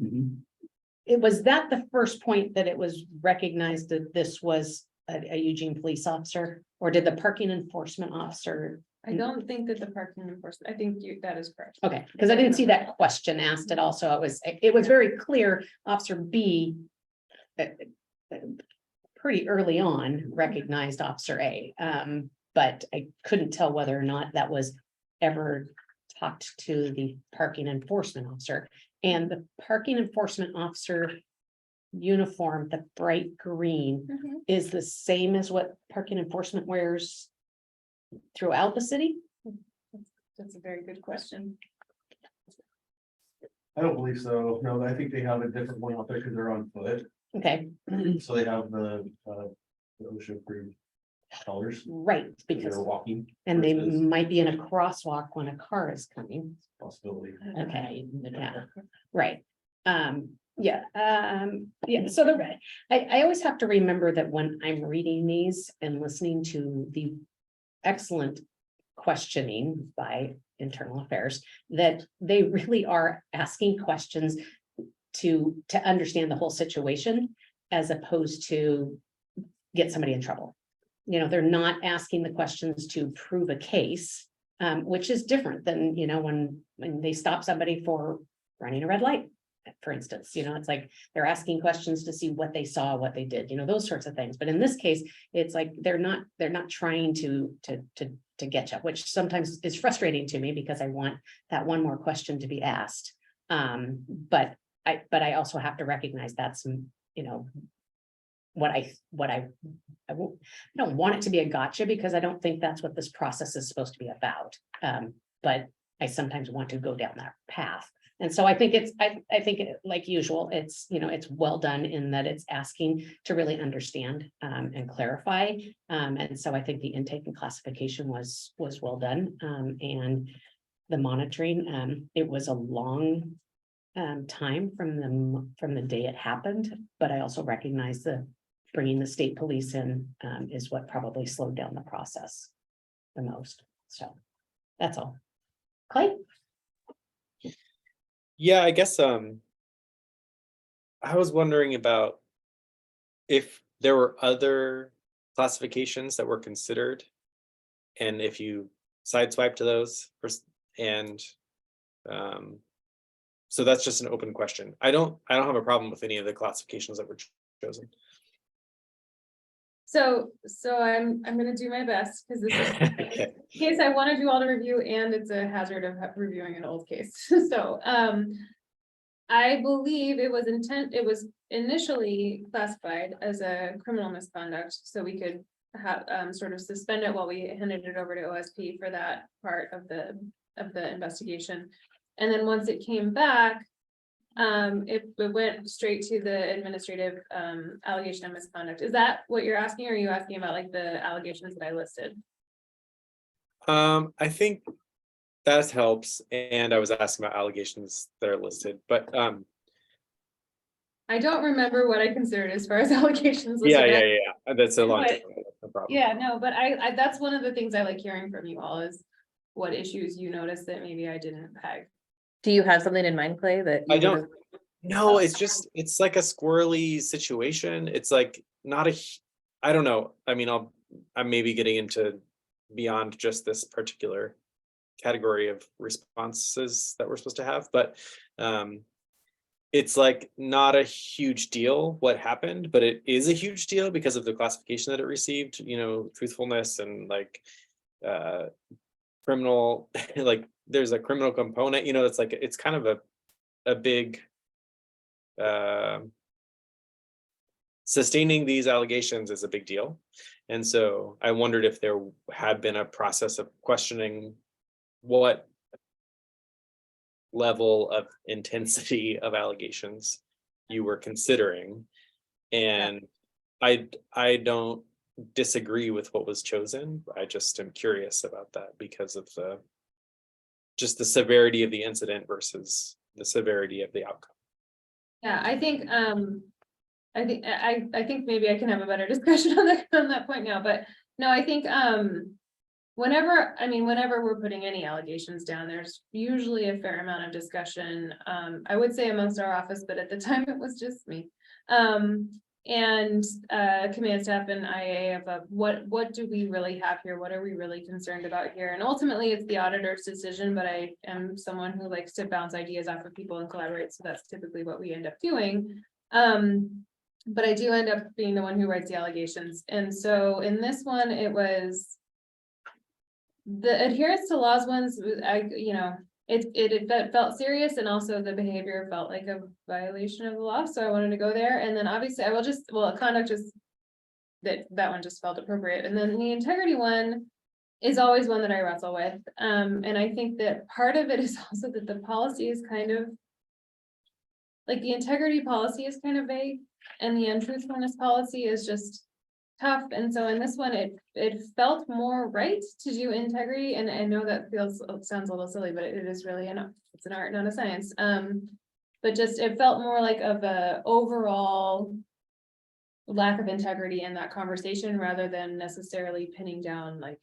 It was that the first point that it was recognized that this was a Eugene police officer, or did the parking enforcement officer? I don't think that the parking enforcement, I think that is correct. Okay, because I didn't see that question asked at all, so it was very clear, Officer B. Pretty early on recognized Officer A, but I couldn't tell whether or not that was ever talked to the parking enforcement officer. And the parking enforcement officer uniform, the bright green, is the same as what parking enforcement wears throughout the city? That's a very good question. I don't believe so. No, I think they have a different one out there because they're on foot. Okay, So they have the OSHA approved colors. right, because, They're walking and they versus might be in a crosswalk when a car is coming. possibility. Okay, yeah, right. Yeah, so I always have to remember that when I'm reading these and listening to the excellent questioning by internal affairs, that they really are asking questions to understand the whole situation, as opposed to get somebody in trouble. You know, they're not asking the questions to prove a case, which is different than, when they stop somebody for running a red light, for instance. It's like they're asking questions to see what they saw, what they did, those sorts of things. But in this case, it's like they're not trying to get you, which sometimes is frustrating to me because I want that one more question to be asked. But I also have to recognize that's, what I don't want it to be a gotcha, because I don't think that's what this process is supposed to be about. But I sometimes want to go down that path. And so I think I think like usual, it's well done in that it's asking to really understand and clarify. And so I think the intake and classification was well done. And the monitoring, it was a long time from the day it happened, but I also recognize the bringing the state police in is what probably slowed down the process the most. So that's all. Clay? Yeah, I guess I was wondering about if there were other classifications that were considered, and if you sideswipe to those, and so that's just an open question. I don't have a problem with any of the classifications that were chosen. So I'm gonna do my best, because this is a case I want to do all the review, and it's a hazard of reviewing an old case. So I believe it was it was initially classified as a criminal misconduct, so we could have, sort of suspend it while we handed it over to OSP for that part of the investigation. And then once it came back, it went straight to the administrative, allegation of misconduct. Is that what you're asking, or are you asking about like the allegations that I listed? I think that helps, and I was asking about allegations that are listed, but I don't remember what I considered as far as allegations. listed. yeah, that's a long But- time ago, no problem. Yeah, no, but I, that's one of the things I like hearing from you all is what issues you noticed that maybe I didn't peg. Do you have something in mind, Clay, that? you I don't, would've- no, it's like a squirrely situation. It's like not I don't know. I mean, I'm maybe getting into beyond just this particular category of responses that we're supposed to have, but it's like not a huge deal what happened, but it is a huge deal because of the classification that it received, truthfulness and like criminal, like there's a criminal component, it's like, it's kind of a big sustaining these allegations is a big deal. And so I wondered if there had been a process of questioning what level of intensity of allegations you were considering. And I don't disagree with what was chosen. I just am curious about that because of just the severity of the incident versus the severity of the outcome. Yeah, I think maybe I can have a better discussion on that point now, but no, I think whenever we're putting any allegations down, there's usually a fair amount of discussion. I would say amongst our office, but at the time it was just me. And command staff and IA of what do we really have here? What are we really concerned about here? And ultimately it's the auditor's decision, but I am someone who likes to bounce ideas off of people and collaborate. So that's typically what we end up doing. But I do end up being the one who writes the allegations. And so in this one, it was the adherence to laws ones, it felt serious, and also the behavior felt like a violation of the law, so I wanted to go there. And then obviously conduct just that one just felt appropriate. And then the integrity one is always one that I wrestle with. And I think that part of it is also that the policy is kind of like the integrity policy is kind of vague, and the untruthfulness policy is just tough. And so in this one, it felt more right to do integrity. And I know that sounds a little silly, but it is really it's an art, not a science. But just it felt more like of a overall lack of integrity in that conversation rather than necessarily pinning down like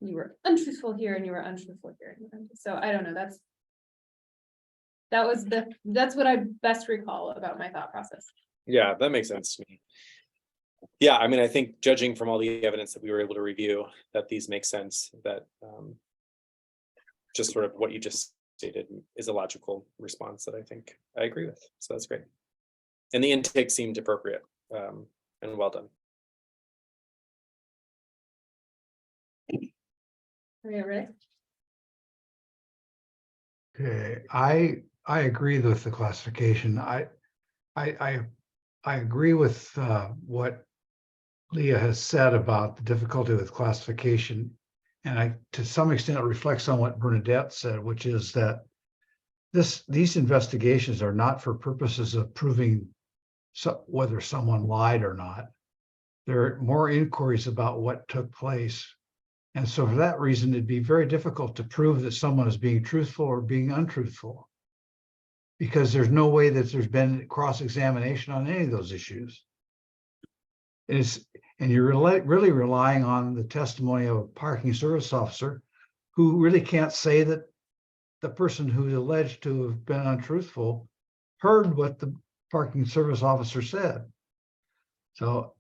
you were untruthful here and you were untruthful here. So I don't know. That's what I best recall about my thought process. Yeah, that makes sense to me. Yeah, I mean, I think judging from all the evidence that we were able to review, that these make sense, that just sort of what you just stated is a logical response that I think I agree with. So that's great. And the intake seemed appropriate and well done. Are you ready? Okay, I agree with the classification. I agree with what Leah has said about the difficulty with classification. And to some extent, it reflects on what Bernadette said, which is that these investigations are not for purposes of proving whether someone lied or not. There are more inquiries about what took place. And so for that reason, it'd be very difficult to prove that someone is being truthful or being untruthful, because there's no way that there's been cross-examination on any of those issues. And you're really relying on the testimony of a parking service officer who really can't say that the person who's alleged to have been untruthful heard what the parking service officer said. So,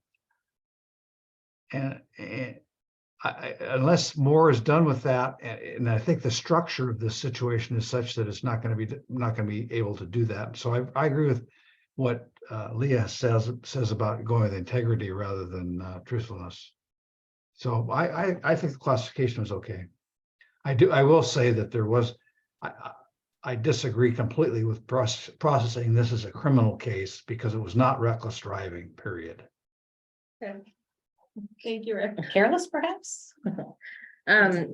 unless more is done with that, and I think the structure of this situation is such that it's not going to be able to do that. So I agree with what Leah says about going with integrity rather than truthfulness. So I think the classification was okay. I will say that there was, I disagree completely with processing this as a criminal case because it was not reckless driving, period. Thank you, Rick. Careless, perhaps? I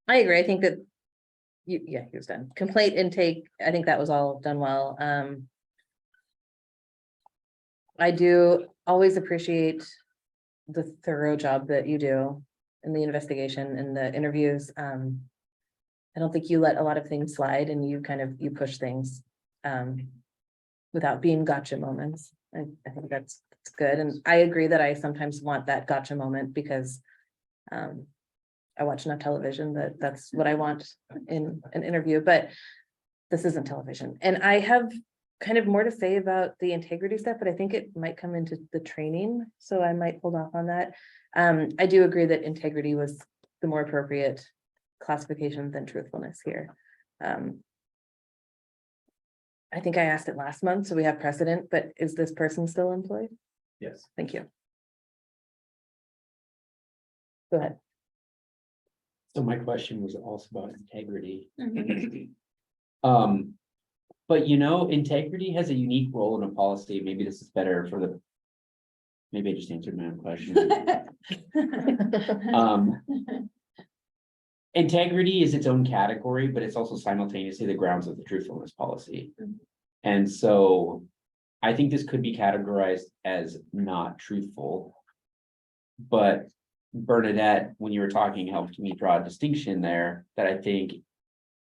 agree. I think that yeah, he was done. Complaint intake, I think that was all done well. I do always appreciate the thorough job that you do in the investigation and the interviews. I don't think you let a lot of things slide and you push things without being gotcha moments. I think that's good. And I agree that I sometimes want that gotcha moment because I watch enough television that's what I want in an interview, but this isn't television. And I have kind of more to say about the integrity stuff, but I think it might come into the training, so I might hold off on that. I do agree that integrity was the more appropriate classification than truthfulness here. I think I asked it last month, so we have precedent, but is this person still employed? Yes. Thank you. Go ahead. So my question was also about integrity. Mm-hmm. But you know, integrity has a unique role in a policy. Maybe this is better for the. Maybe I just answered my own question. Integrity is its own category, but it's also simultaneously the grounds of the truthfulness policy. And so I think this could be categorized as not truthful. But Bernadette, when you were talking, helped me draw a distinction there that I think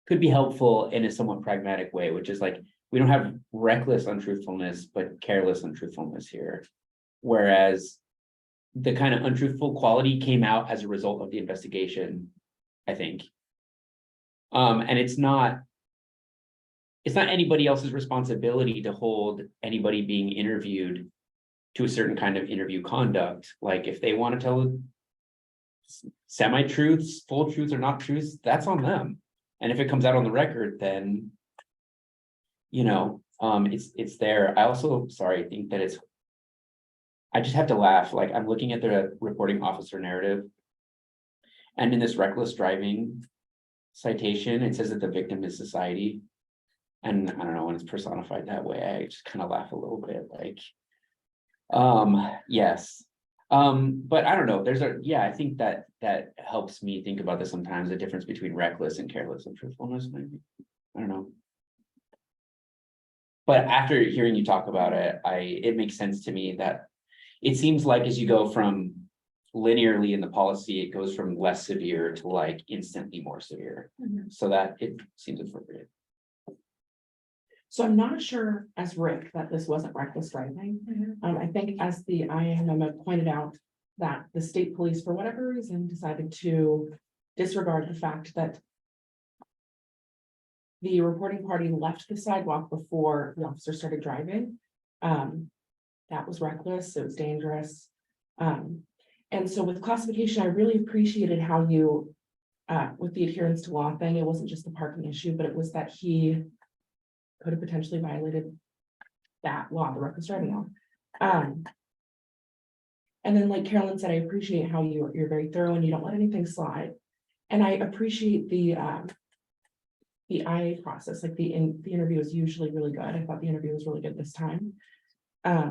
could be helpful in a somewhat pragmatic way, which is like, we don't have reckless untruthfulness, but careless untruthfulness here. Whereas the kind of untruthful quality came out as a result of the investigation, I think. And it's not anybody else's responsibility to hold anybody being interviewed to a certain kind of interview conduct. Like if they want to tell semi-truths, full truths or not truths, that's on them. And if it comes out on the record, then, you know, it's there. I also, think that I just have to laugh. Like I'm looking at the reporting officer narrative. And in this reckless driving citation, it says that the victim is society. And I don't know, when it's personified that way, I just kind of laugh a little bit like, yes. But I don't know, I think that helps me think about this sometimes, the difference between reckless and careless and truthfulness, maybe. I don't know. But after hearing you talk about it, it makes sense to me that it seems like as you go from linearly in the policy, it goes from less severe to like instantly more severe. So that it seems appropriate. So I'm not sure as Rick that this wasn't reckless driving. I think as the IAMM pointed out that the state police, for whatever reason, decided to disregard the fact that the reporting party left the sidewalk before the officer started driving. That was reckless, it was dangerous. And so with classification, I really appreciated how you, with the adherence to law thing, it wasn't just the parking issue, but it was that he could have potentially violated that law, the reckless driving law. And then like Carolyn said, I appreciate how you're very thorough and you don't let anything slide. And I appreciate the IA process, like the interview is usually really good. I thought the interview was really good this time. Yeah,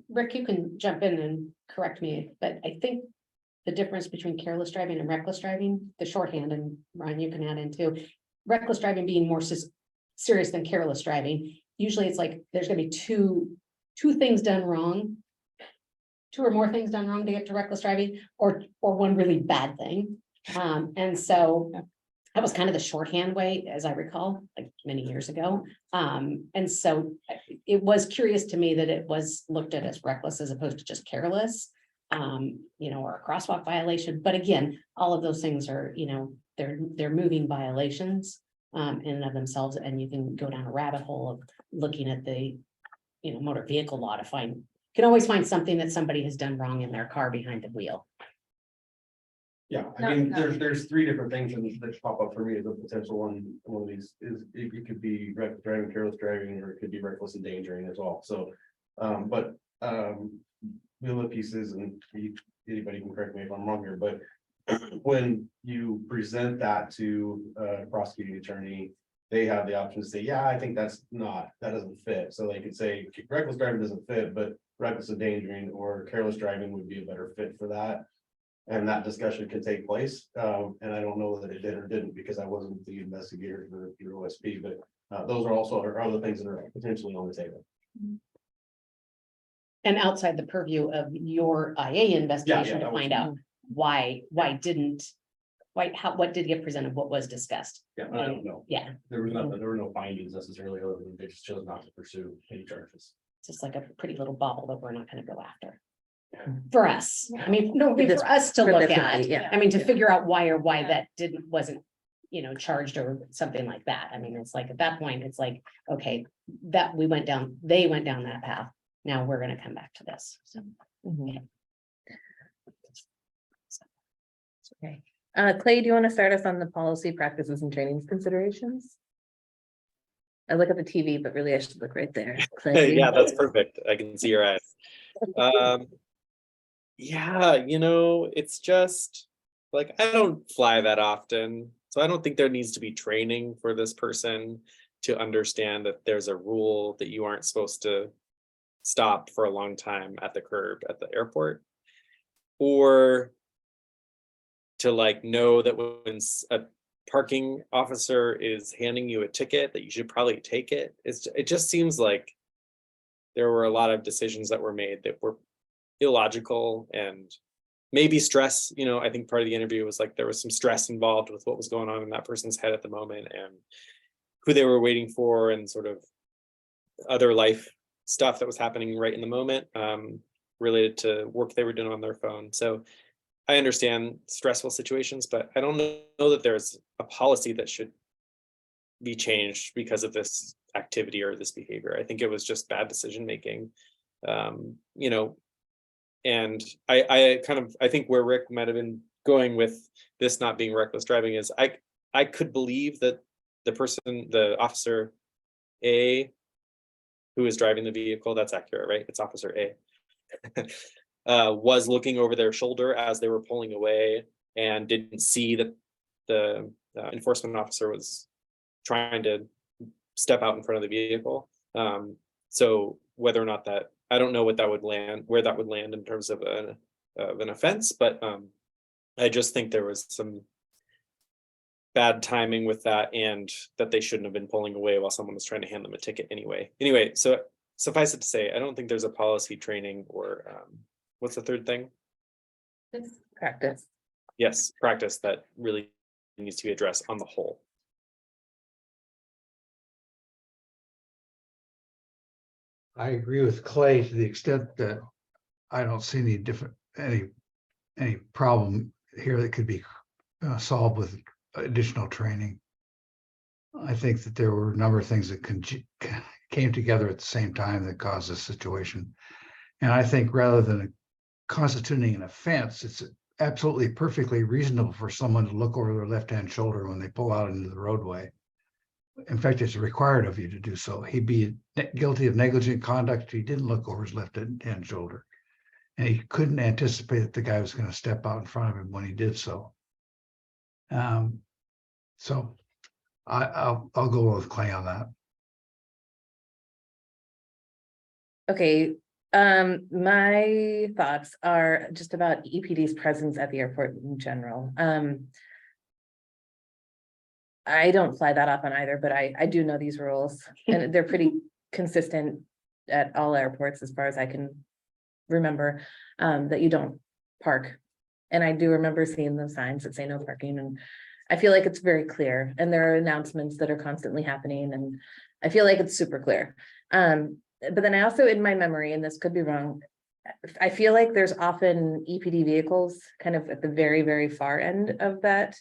Rick, you can jump in and correct me, but I think the difference between careless driving and reckless driving, the shorthand, and Ryan, you can add in too, reckless driving being more serious than careless driving. Usually it's like there's gonna be two things done wrong, two or more things done wrong to get to reckless driving, or one really bad thing. And so that was kind of the shorthand way, as I recall, like many years ago. And so it was curious to me that it was looked at as reckless as opposed to just careless, you know, or a crosswalk violation. But again, all of those things are, you know, they're moving violations in and of themselves. And you can go down a rabbit hole of looking at the, you know, motor vehicle law to find, you can always find something that somebody has done wrong in their car behind the wheel. Yeah, I mean, there's three different things that pop up for me as a potential one. One of these is it could be reckless driving, careless driving, or it could be reckless endangering as well. So, the other pieces, and anybody can correct me if I'm wrong here, but when you present that to a prosecuting attorney, they have the option to say, yeah, I think that doesn't fit. So they could say reckless driving doesn't fit, but reckless endangering or careless driving would be a better fit for that. And that discussion could take place. And I don't know that it did or didn't because I wasn't the investigator for your OSP, but those are also other things that are potentially on the table. And outside the purview of your IA investigation that to was- find out why what did get presented, what was discussed. Yeah, I don't know. Yeah, There were no findings necessarily, other than they just chose not to pursue any charges. it's just like a pretty little bauble that we're not gonna go after. For us, I mean, no, this- for us to for look this at, movie, yeah. I mean, to figure out why Yeah. that wasn't, charged or something like that. I mean, it's like, at that point, it's like, okay, they went down that path. Now we're gonna come back to this, so. Mhm. Okay. Clay, do you want to start us on the policy practices and trainings considerations? I look at the TV, but really I should look right there. Clay. Yeah, that's perfect. I can see your eyes. Yeah, it's just like, I don't fly that often. So I don't think there needs to be training for this person to understand that there's a rule that you aren't supposed to stop for a long time at the curb at the airport. Or to know that when a parking officer is handing you a ticket that you should probably take it. It just seems like there were a lot of decisions that were made that were illogical and maybe stress. I think part of the interview was there was some stress involved with what was going on in that person's head at the moment and who they were waiting for and sort of other life stuff that was happening right in the moment related to work they were doing on their phone. So I understand stressful situations, but I don't know that there's a policy that should be changed because of this activity or this behavior. I think it was just bad decision making. And I think where Rick might have been going with this not being reckless driving is I could believe that the officer A, who is driving the vehicle, that's accurate, right? It's Officer A. Was looking over their shoulder as they were pulling away and didn't see that the enforcement officer was trying to step out in front of the vehicle. So whether or not that, I don't know where that would land in terms of an offense, but I just think there was some bad timing with that and that they shouldn't have been pulling away while someone was trying to hand them a ticket anyway. So suffice it to say, I don't think there's a policy training or what's the third thing? Practice. Yes, practice that really needs to be addressed on the whole. I agree with Clay to the extent that I don't see any problem here that could be solved with additional training. I think that there were a number of things that came together at the same time that caused this situation. And I think rather than constituting an offense, it's absolutely perfectly reasonable for someone to look over their left-hand shoulder when they pull out into the roadway. In fact, it's required of you to do so. He'd be guilty of negligent conduct if he didn't look over his left-hand shoulder. And he couldn't anticipate that the guy was going to step out in front of him when he did so. So I'll go with Clay on that. Okay, my thoughts are just about EPD's presence at the airport in general. I don't fly that often either, but I do know these rules and they're pretty consistent at all airports as far as I can remember, that you don't park. And I do remember seeing those signs that say no parking, and I feel like it's very clear, and there are announcements that are constantly happening, and I feel like it's super clear. But then I also, in my memory, and this could be wrong, I feel like there's often EPD vehicles kind of at the very, very far end of that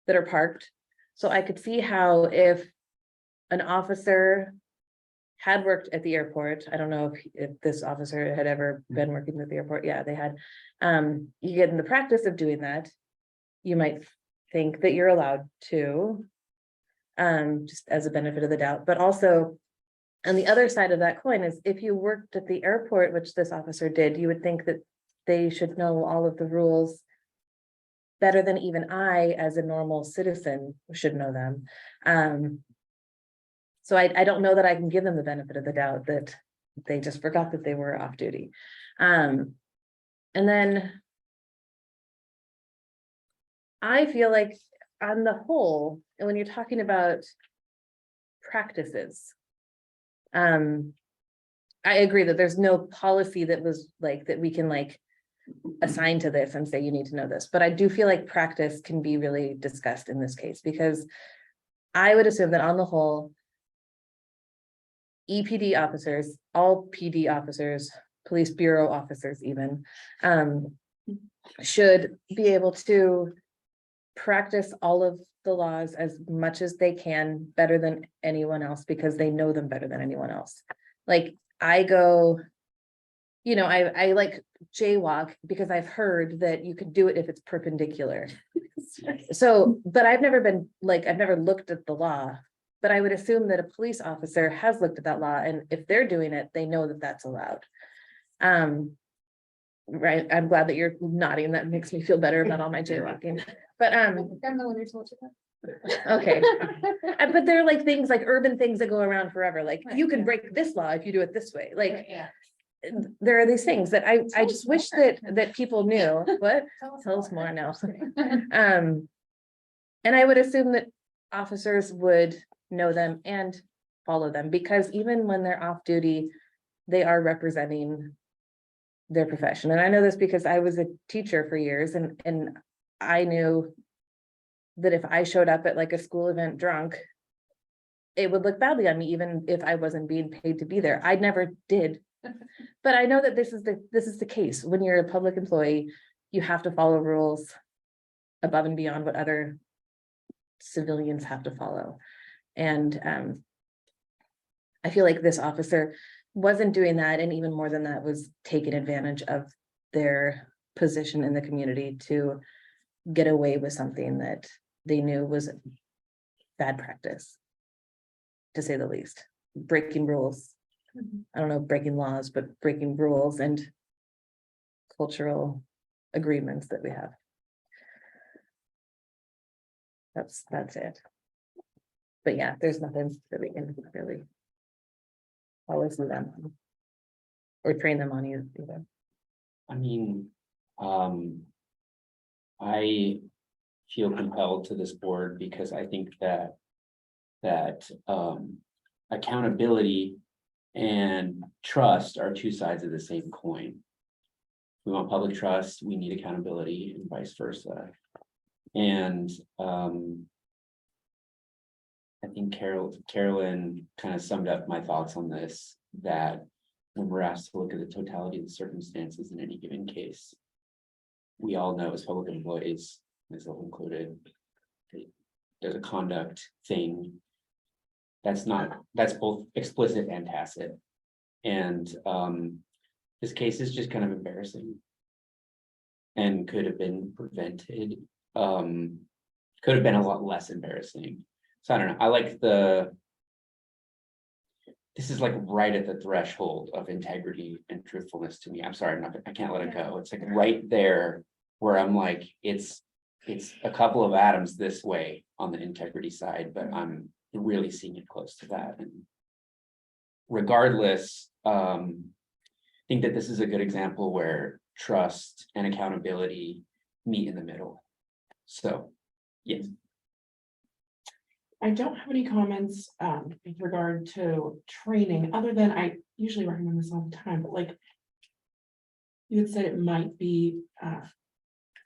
are parked. So I could see how if an officer had worked at the airport, I don't know if this officer had ever been working at the airport. Yeah, they had. You get in the practice of doing that, you might think that you're allowed to, just as a benefit of the doubt, but also on the other side of that coin is if you worked at the airport, which this officer did, you would think that they should know all of the rules better than even I, as a normal citizen, should know them. So I don't know that I can give them the benefit of the doubt that they just forgot that they were off duty. And then I feel like on the whole, and when you're talking about practices, I agree that there's no policy that was like, that we can like assign to this and say, you need to know this, but I do feel like practice can be really discussed in this case, because I would assume that on the whole, EPD officers, all PD officers, police bureau officers even, should be able to practice all of the laws as much as they can, better than anyone else, because they know them better than anyone else. Like I go, you know, I like jaywalk because I've heard that you could do it if it's perpendicular. So, but I've never been like, I've never looked at the law, but I would assume that a police officer has looked at that law, and if they're doing it, they know that that's allowed. Right, I'm glad that you're nodding. That makes me feel better about all my jaywalking. But I'm the one who told you that. okay. But there are like things like urban things that go around forever. Like Right, you can yeah. break this law if you do it this way. Like Yeah. there are these things that I just wish that people knew. What? Tell us more now. And I would assume that officers would know them and follow them, because even when they're off duty, they are representing their profession. And I know this because I was a teacher for years, and I knew that if I showed up at like a school event drunk, it would look badly on me, even if I wasn't being paid to be there. I never did. But I know that this is the case. When you're a public employee, you have to follow rules above and beyond what other civilians have to follow. And I feel like this officer wasn't doing that, and even more than that, was taking advantage of their position in the community to get away with something that they knew was bad practice, to say the least. Breaking rules. I don't know, breaking laws, but breaking rules and cultural agreements that we have. That's it. But yeah, there's nothing that we can really always do them or train them on either. I mean, I feel compelled to this board because I think that accountability and trust are two sides of the same coin. We want public trust, we need accountability, and vice versa. And I think Carolyn kind of summed up my thoughts on this, that when we're asked to look at the totality of the circumstances in any given case, we all know as public employees, myself included, there's a conduct thing that's both explicit and tacit. And this case is just kind of embarrassing and could have been prevented. Could have been a lot less embarrassing. So I don't know. I like this is like right at the threshold of integrity and truthfulness to me. I'm sorry, I can't let it go. It's like right there where I'm like, it's a couple of atoms this way on the integrity side, but I'm really seeing it close to that. And regardless, I think that this is a good example where trust and accountability meet in the middle. So, yes. I don't have any comments with regard to training, other than I usually recommend this all the time, but like you had said, it might be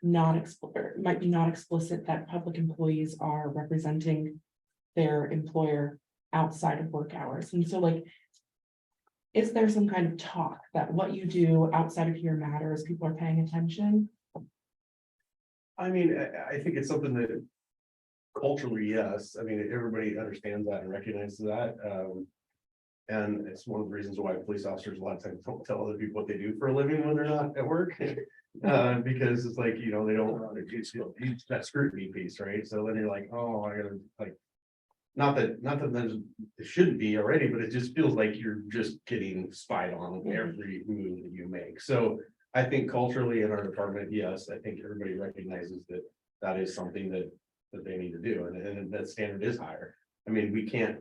not explicit that public employees are representing their employer outside of work hours. And so like, is there some kind of talk that what you do outside of here matters, people are paying attention? I mean, I think it's something that culturally, yes, I mean, everybody understands that and recognizes that. And it's one of the reasons why police officers a lot of times don't tell other people what they do for a living when they're not at work. Because it's like, you know, they don't want to do that scrutiny piece, right? So then you're like, oh, I gotta like, not that it shouldn't be already, but it just feels like you're just getting spied on every move that you make. So I think culturally in our department, yes, I think everybody recognizes that that is something that they need to do, and that standard is higher. I mean, we can't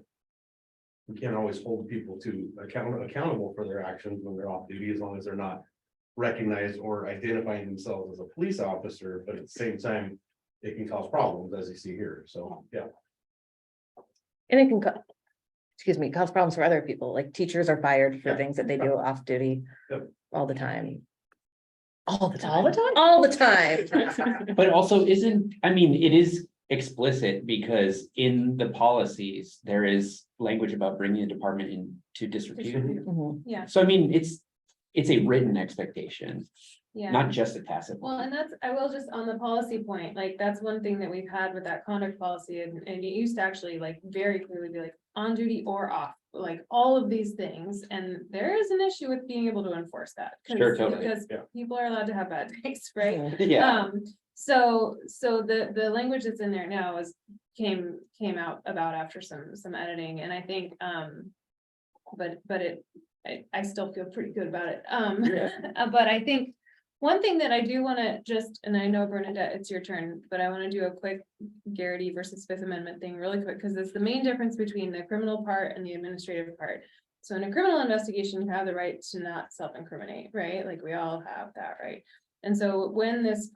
always hold people to accountable for their actions when they're off duty, as long as they're not recognized or identifying themselves as a police officer, but at the same time, it can cause problems, as you see here, so, yeah. And it can cause problems for other people, like teachers are fired for Yeah. things that they do off duty Yep. all the time. All the All the time, time? all the time. But also it is explicit because in the policies, there is language about bringing the department into disrepute. Mhm. Yeah, So I mean, it's a written expectation, yeah. not just a tacit Well, one. and that's, I will just on the policy point, like, that's one thing that we've had with that conduct policy, and it used to actually like very clearly be like on duty or off, like all of these things, and there is an issue with being able to enforce that. 'Cause- Sure, totally, Because yeah. people are allowed to have bad days, right? Yeah, So the language that's in there now came out about after some editing, and I think, but I still feel pretty good about it. But I think one thing that I do want to just, and I know Bernadette, it's your turn, but I want to do a quick Garrity versus Fifth Amendment thing really quick, because it's the main difference between the criminal part and the administrative part. So in a criminal investigation, you have the right to not self-incriminate, right? Like we all have that right. And so when this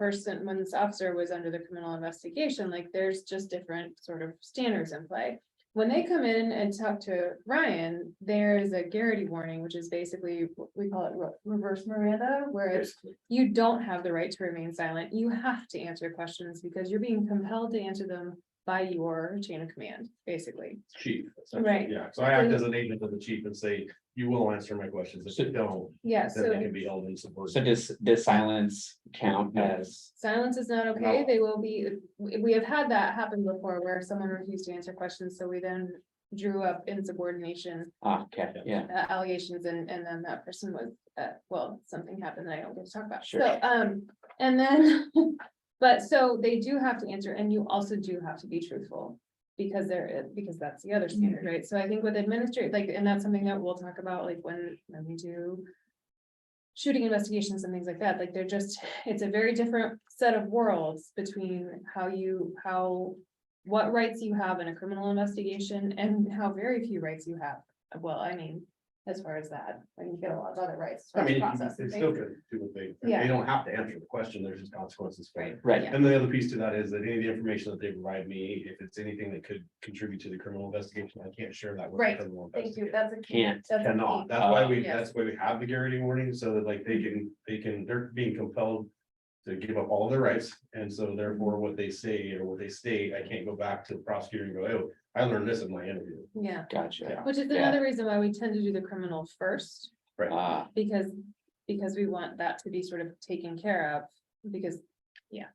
officer was under the criminal investigation, like there's just different sort of standards in play. When they come in and talk to Ryan, there is a Garrity warning, which is basically, we call it reverse Miranda, where it's, you don't have the right to remain silent. You have to answer questions because you're being compelled to answer them by your chain of command, basically. Chief. essentially, Right. Yeah, so I act as an agent of the chief and say, you will answer my questions. If you don't, Yeah, then they so can be held in support. so does silence count as, silence is not okay. No. They will be, we have had that happen before where someone refused to answer questions, so we then drew up insubordination okay, yeah, allegations, and then that person was, well, something happened that I don't get to talk about. Sure. So, and then, but so they do have to answer, and you also do have to be truthful. Because because that's the other standard, right? So I think with administrative, like, and that's something that we'll talk about, like, when we do shooting investigations and things like that, like, they're just, it's a very different set of worlds between what rights you have in a criminal investigation and how very few rights you have. Well, I mean, as far as that, I mean, you get a lot of other rights. as far I as mean, process they and still things. could do what they Yeah. don't have to answer the question, there's just consequences for it. right, Yeah. And the other piece to that is that any of the information that they provide me, if it's anything that could contribute to the criminal investigation, I can't share that with the Right. criminal Thank you, investigation. that's a. Can't, that's a key. Cannot, that's Yes. why we have the Garrity warning, so that like they're being compelled to give up all of their rights, and so therefore what they say or what they state, I can't go back to the prosecutor and go, oh, I learned this in my interview. Yeah, gotcha. which is Yeah. another reason why we tend to do the criminal first. Because we want that to be sort of taken care of, because, yeah.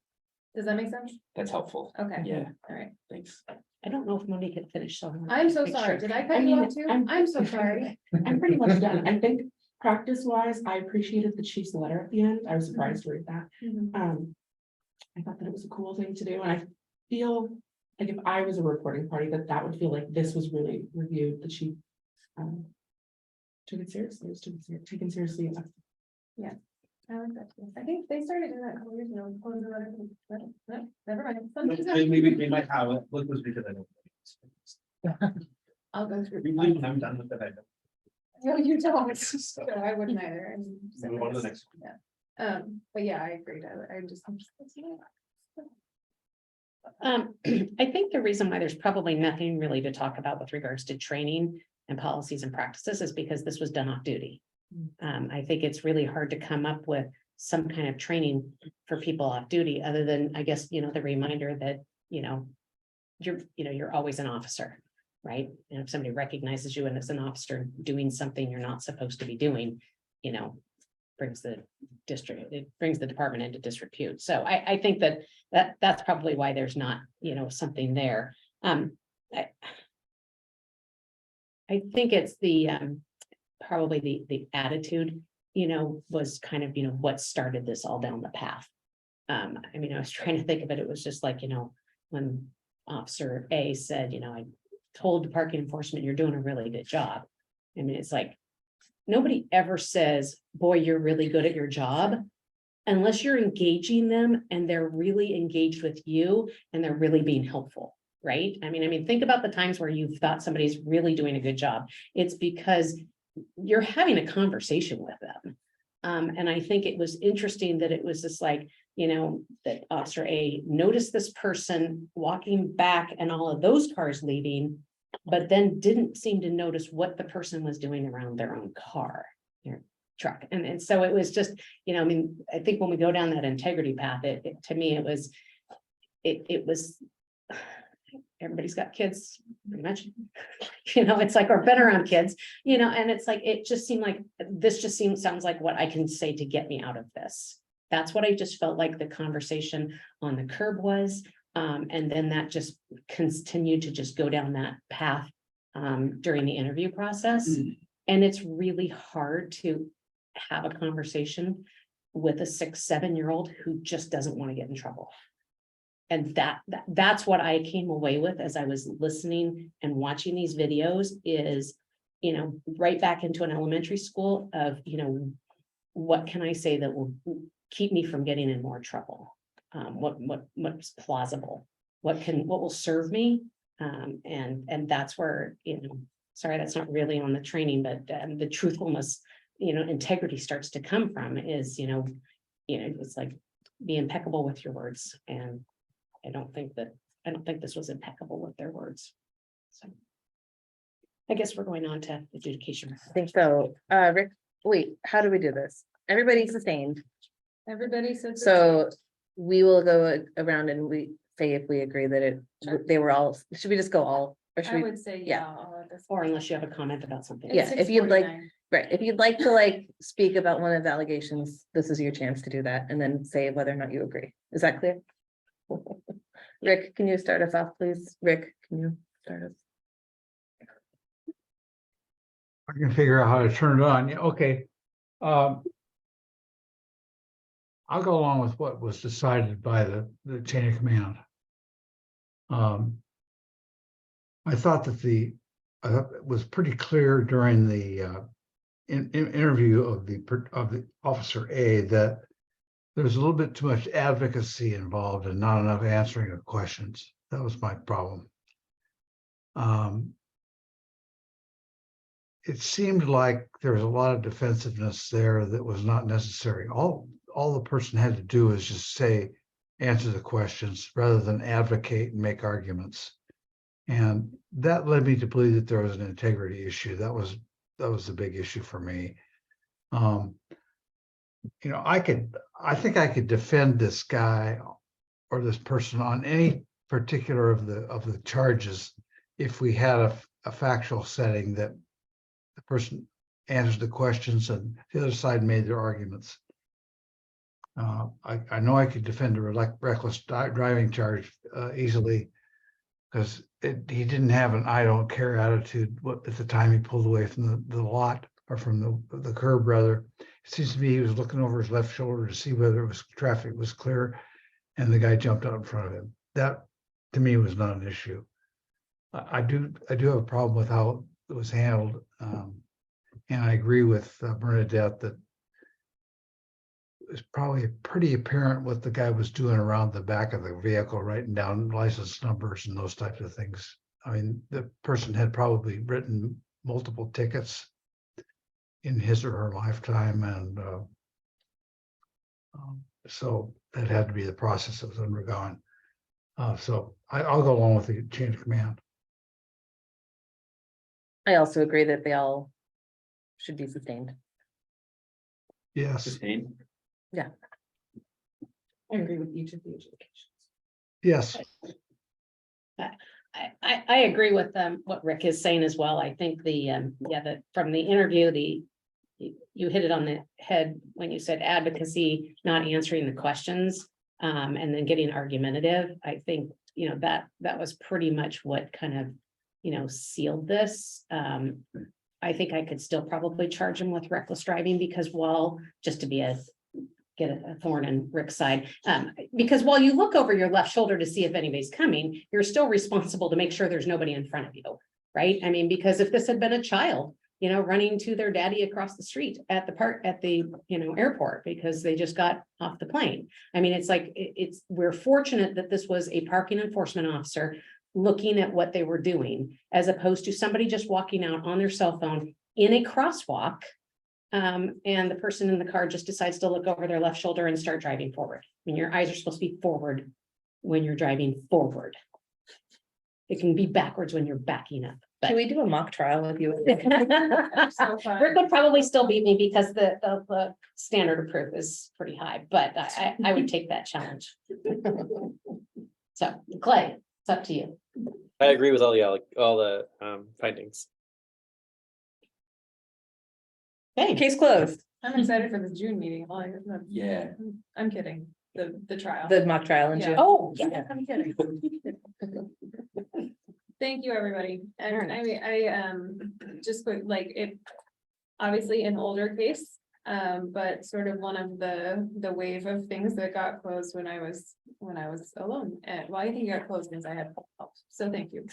Does that make sense? That's helpful, Okay. yeah, All right. thanks. I don't know if Monique had finished, so. I wanna I'm so make sorry. sure. Did I I cut you mean, off too? I'm- I'm so sorry. I'm pretty much done. I think practice wise, I appreciated the chief's letter at the end. I was surprised to read that. I thought that it was a cool thing to do, and I feel like if I was a reporting party, that would feel like this was really reviewed, the chief. Took it seriously, it was taken seriously enough. I like that too. I think they started doing that a couple years ago. Close the letter. No, never mind. Something's up. Maybe we might have it, look, was because I don't. I'll go through. When I'm done with it, I don't. No, you don't. So I wouldn't either. Move on to the next. But yeah, I agreed. I just. I think the reason why there's probably nothing really to talk about with regards to training and policies and practices is because this was done off duty. I think it's really hard to come up with some kind of training for people off duty, other than, I guess, the reminder that, you're always an officer, right? And if somebody recognizes you and is an officer doing something you're not supposed to be doing, brings the department into disrepute. So I think that's probably why there's not, something there. I think it's probably the attitude, was kind of, what started this all down the path. I was trying to think of it, it was just like, when Officer A said, I told the parking enforcement, you're doing a really good job. It's like, nobody ever says, boy, you're really good at your job. unless you're engaging them and they're really engaged with you and they're really being helpful, right? I mean, think about the times where you've thought somebody's really doing a good job. It's because you're having a conversation with them. And I think it was interesting that it was just like, that Officer A noticed this person walking back and all of those cars leaving, but then didn't seem to notice what the person was doing around their own car, truck. And so it was just, I think when we go down that integrity path, to me, it was, everybody's got kids, pretty much, it's like, or been around kids, and it's like, it just seemed like, sounds like what I can say to get me out of this. That's what I just felt like the conversation on the curb was. And then that just continued to just go down that path during the interview process. And it's really hard to have a conversation with a 6-7-year-old who just doesn't want to get in trouble. And that's what I came away with as I was listening and watching these videos is, right back into an elementary school of, what can I say that will keep me from getting in more trouble? What's plausible? What will serve me? And that's where, sorry, that's not really on the training, but the truthfulness, integrity starts to come from is, it's like be impeccable with your words. And I don't think this was impeccable with their words. So I guess we're going on to adjudication. I think so. Rick, wait, how do we do this? Everybody sustained. Everybody said. So we will go around and we say if we agree that they were all, should we just go all? Or should I we, would say, yeah. all of this. Or unless you have a comment about something. Yeah, if you'd like, 6:49. right, if you'd like to speak about one of the allegations, this is your chance to do that and then say whether or not you agree. Is that clear? Rick, can you start us off, please? Rick, can you start us? I can figure out how to turn it on. Yeah, okay. I'll go along with what was decided by the chain of command. I thought that it was pretty clear during the interview of the Officer A that there was a little bit too much advocacy involved and not enough answering of questions. That was my problem. It seemed like there was a lot of defensiveness there that was not necessary. All the person had to do is just answer the questions rather than advocate and make arguments. And that led me to believe that there was an integrity issue. That was the big issue for me. I think I could defend this guy or this person on any particular of the charges if we had a factual setting that the person answered the questions and the other side made their arguments. I know I could defend a reckless driving charge easily because he didn't have an I don't care attitude at the time he pulled away from the lot or from the curb rather. It seems to me he was looking over his left shoulder to see whether traffic was clear and the guy jumped out in front of him. That to me was not an issue. I do have a problem with how it was handled. And I agree with Bernadette that it was probably pretty apparent what the guy was doing around the back of the vehicle, writing down license numbers and those types of things. I mean, the person had probably written multiple tickets in his or her lifetime. And so that had to be the process that was undergone. So I'll go along with the chain of command. I also agree that they all should be sustained. Yes, Sustained. I agree with each of the adjudications. yes. I agree with what Rick is saying as well. I think from the interview, you hit it on the head when you said advocacy, not answering the questions, and then getting argumentative. I think, that was pretty much what kind of, sealed this. I think I could still probably charge him with reckless driving because just to get a thorn in Rick's side, because while you look over your left shoulder to see if anybody's coming, you're still responsible to make sure there's nobody in front of you, right? I mean, because if this had been a child, running to their daddy across the street at the airport because they just got off the plane. I mean, it's like, we're fortunate that this was a parking enforcement officer looking at what they were doing, as opposed to somebody just walking out on their cell phone in a crosswalk. And the person in the car just decides to look over their left shoulder and start driving forward. I mean, your eyes are supposed to be forward when you're driving forward. It can be backwards when you're backing up. Can we do a mock trial with you? So fun. Rick would probably still beat me because the standard of proof is pretty high, but I would take that challenge. So Clay, it's up to you. I agree with all the findings. Okay, Case closed, I'm excited for the June meeting. Yeah. I'm kidding, the trial. the mock trial in Yeah. June. oh, yeah, I'm kidding. Thank you, everybody. And Alright. I mean, just quick, like it, obviously an older case, but sort of one of the wave of things that got closed when I was alone. And well, I think it got closed because I had help, so thank you.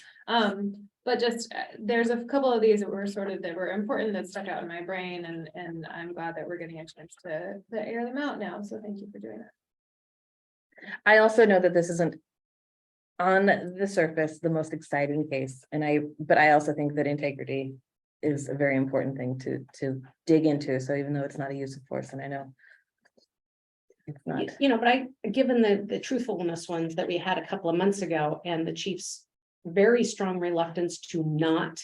But just, there's a couple of these that were important that stuck out in my brain, and I'm glad that we're getting a chance to air them out now, so thank you for doing that. I also know that this isn't on the surface the most exciting case, but I also think that integrity is a very important thing to dig into. So even though it's not a use of force, and I know it's not. But given the truthfulness ones that we had a couple of months ago and the chief's very strong reluctance to not,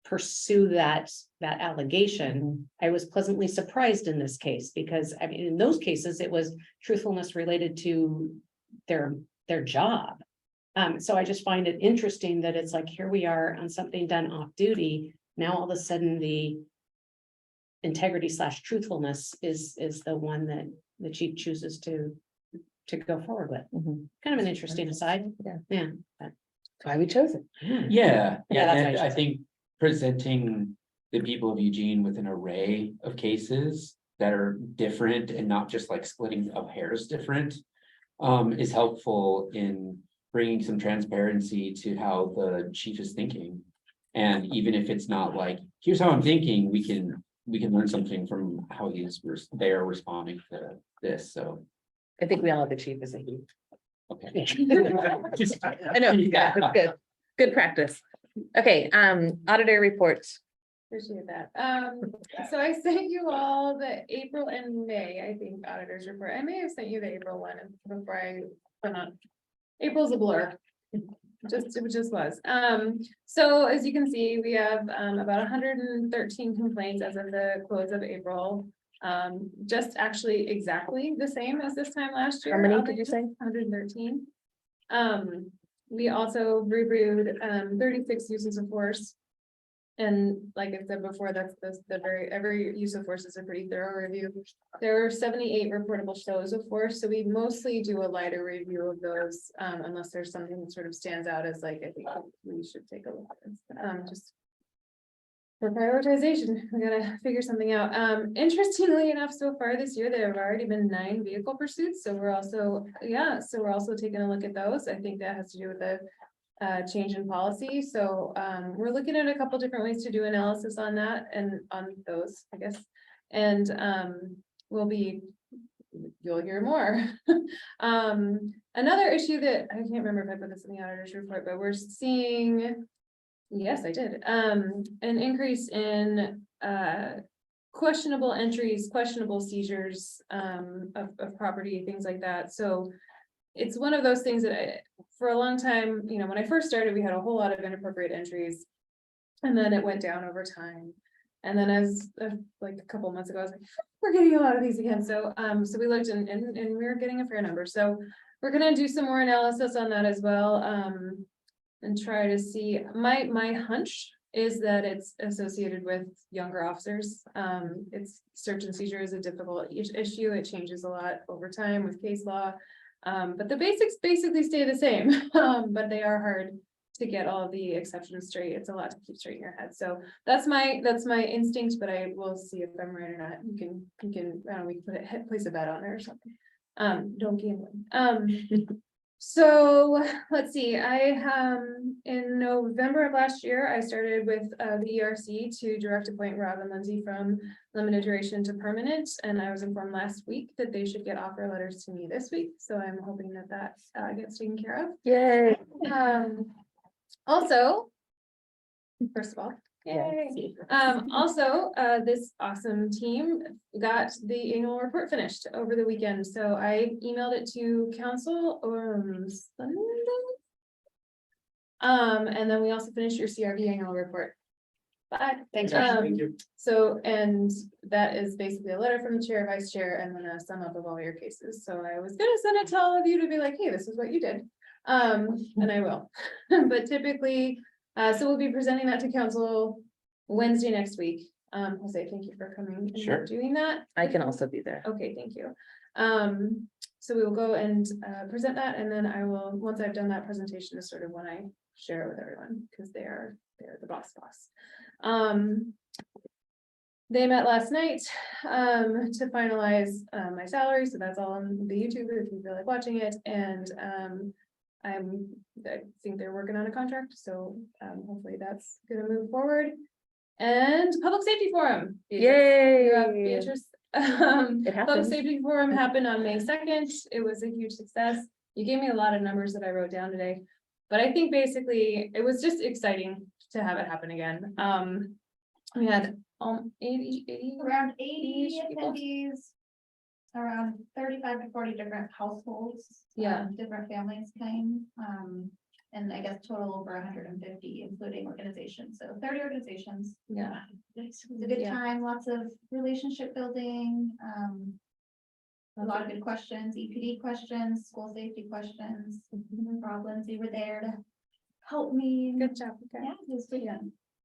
pursue that allegation, I was pleasantly surprised in this case, because I mean, in those cases, it was truthfulness related to their job. So I just find it interesting that it's like, here we are on something done off duty. Now, all of a sudden, the integrity / truthfulness is the one that the chief chooses to go forward with. Mhm. Kind of an interesting aside. Yeah. Yeah. That's why we chose it. Yeah, Yeah, yeah, that's and what I I think presenting the people of Eugene with an array of cases that are different and not just like splitting of hairs different. Is helpful in bringing some transparency to how the chief is thinking. And even if it's not like, here's how I'm thinking, we can learn something from how they're responding to this, so. I think we all know the chief is a he. Okay. I know, yeah, that's good. Good practice. Okay, auditor reports. Appreciate that. So I sent you all the April and May, I think, auditors report. I may have sent you the April one before I went on. April's a blur. It just was. So as you can see, we have about 113 complaints as of the close of April. Just actually exactly the same as this time last year. How many did you say? 113. We also reviewed 36 uses of force. And like I said before, that's every use of force is a pretty thorough review. There were 78 reportable shows of force, so we mostly do a lighter review of those, unless there's something that sort of stands out as like, I think we should take a look at this. Just for prioritization, we gotta figure something out. Interestingly enough, so far this year, there have already been 9 vehicle pursuits, so we're also taking a look at those. I think that has to do with the change in policy. So we're looking at a couple different ways to do analysis on that and on those, I guess. And you'll hear more. Another issue that I can't remember if I put this in the auditor's report, but we're seeing, yes, I did, an increase in questionable entries, questionable seizures of property, things like that. So it's one of those things that for a long time, when I first started, we had a whole lot of inappropriate entries. And then it went down over time. And then as like a couple months ago, I was like, we're getting a lot of these again. So so we looked and we were getting a fair number. So we're gonna do some more analysis on that as well. And try to see, my hunch is that it's associated with younger officers. It's search and seizure is a difficult issue. It changes a lot over time with case law. But the basics basically stay the same, but they are hard to get all of the exceptions straight. It's a lot to keep straight in your head. So that's my instinct, but I will see if I'm right or not. You can, we can place a bet on it or something. Don't gamble. So let's see, in November of last year, I started with the ERC to direct appoint Rob and Lindsay from limited duration to permanent. And I was informed last week that they should get offer letters to me this week. So I'm hoping that that gets taken care of. Yay. Also, first of all, Yes. yay. Also, this awesome team got the annual report finished over the weekend, so I emailed it to council Sunday. And then we also finished your CRV annual report. Bye. Thanks. Thank you. So, and that is basically a letter from the chair, vice chair, and then a sum up of all your cases. So I was gonna send it to all of you to be like, hey, this is what you did. And I will, but typically, so we'll be presenting that to council Wednesday next week. Jose, thank you for coming Sure. and doing that. I can also be there. Okay, thank you. So we will go and present that, and then I will, once I've done that presentation, is sort of when I share it with everyone, because they're the boss. They met last night to finalize my salary, so that's all on the YouTube if you feel like watching it, and I think they're working on a contract, so hopefully that's gonna move forward. And Public Safety Forum. Yay. Beatrice, It Public happened. Safety Forum happened on May 2nd. It was a huge success. You gave me a lot of numbers that I wrote down today, but I think basically it was just exciting to have it happen again. We had 80 Around 80 people. attendees. Around 35 to 40 different households. Yeah. Different families came, and I guess total over 150, including organizations, so 30 organizations. Yeah. It was a good Yeah. time, lots of relationship building, a lot of good questions, EPD questions, school safety questions. Rob, Lindsay were there to help me. Good job. Okay. Yeah, it was good. Yeah.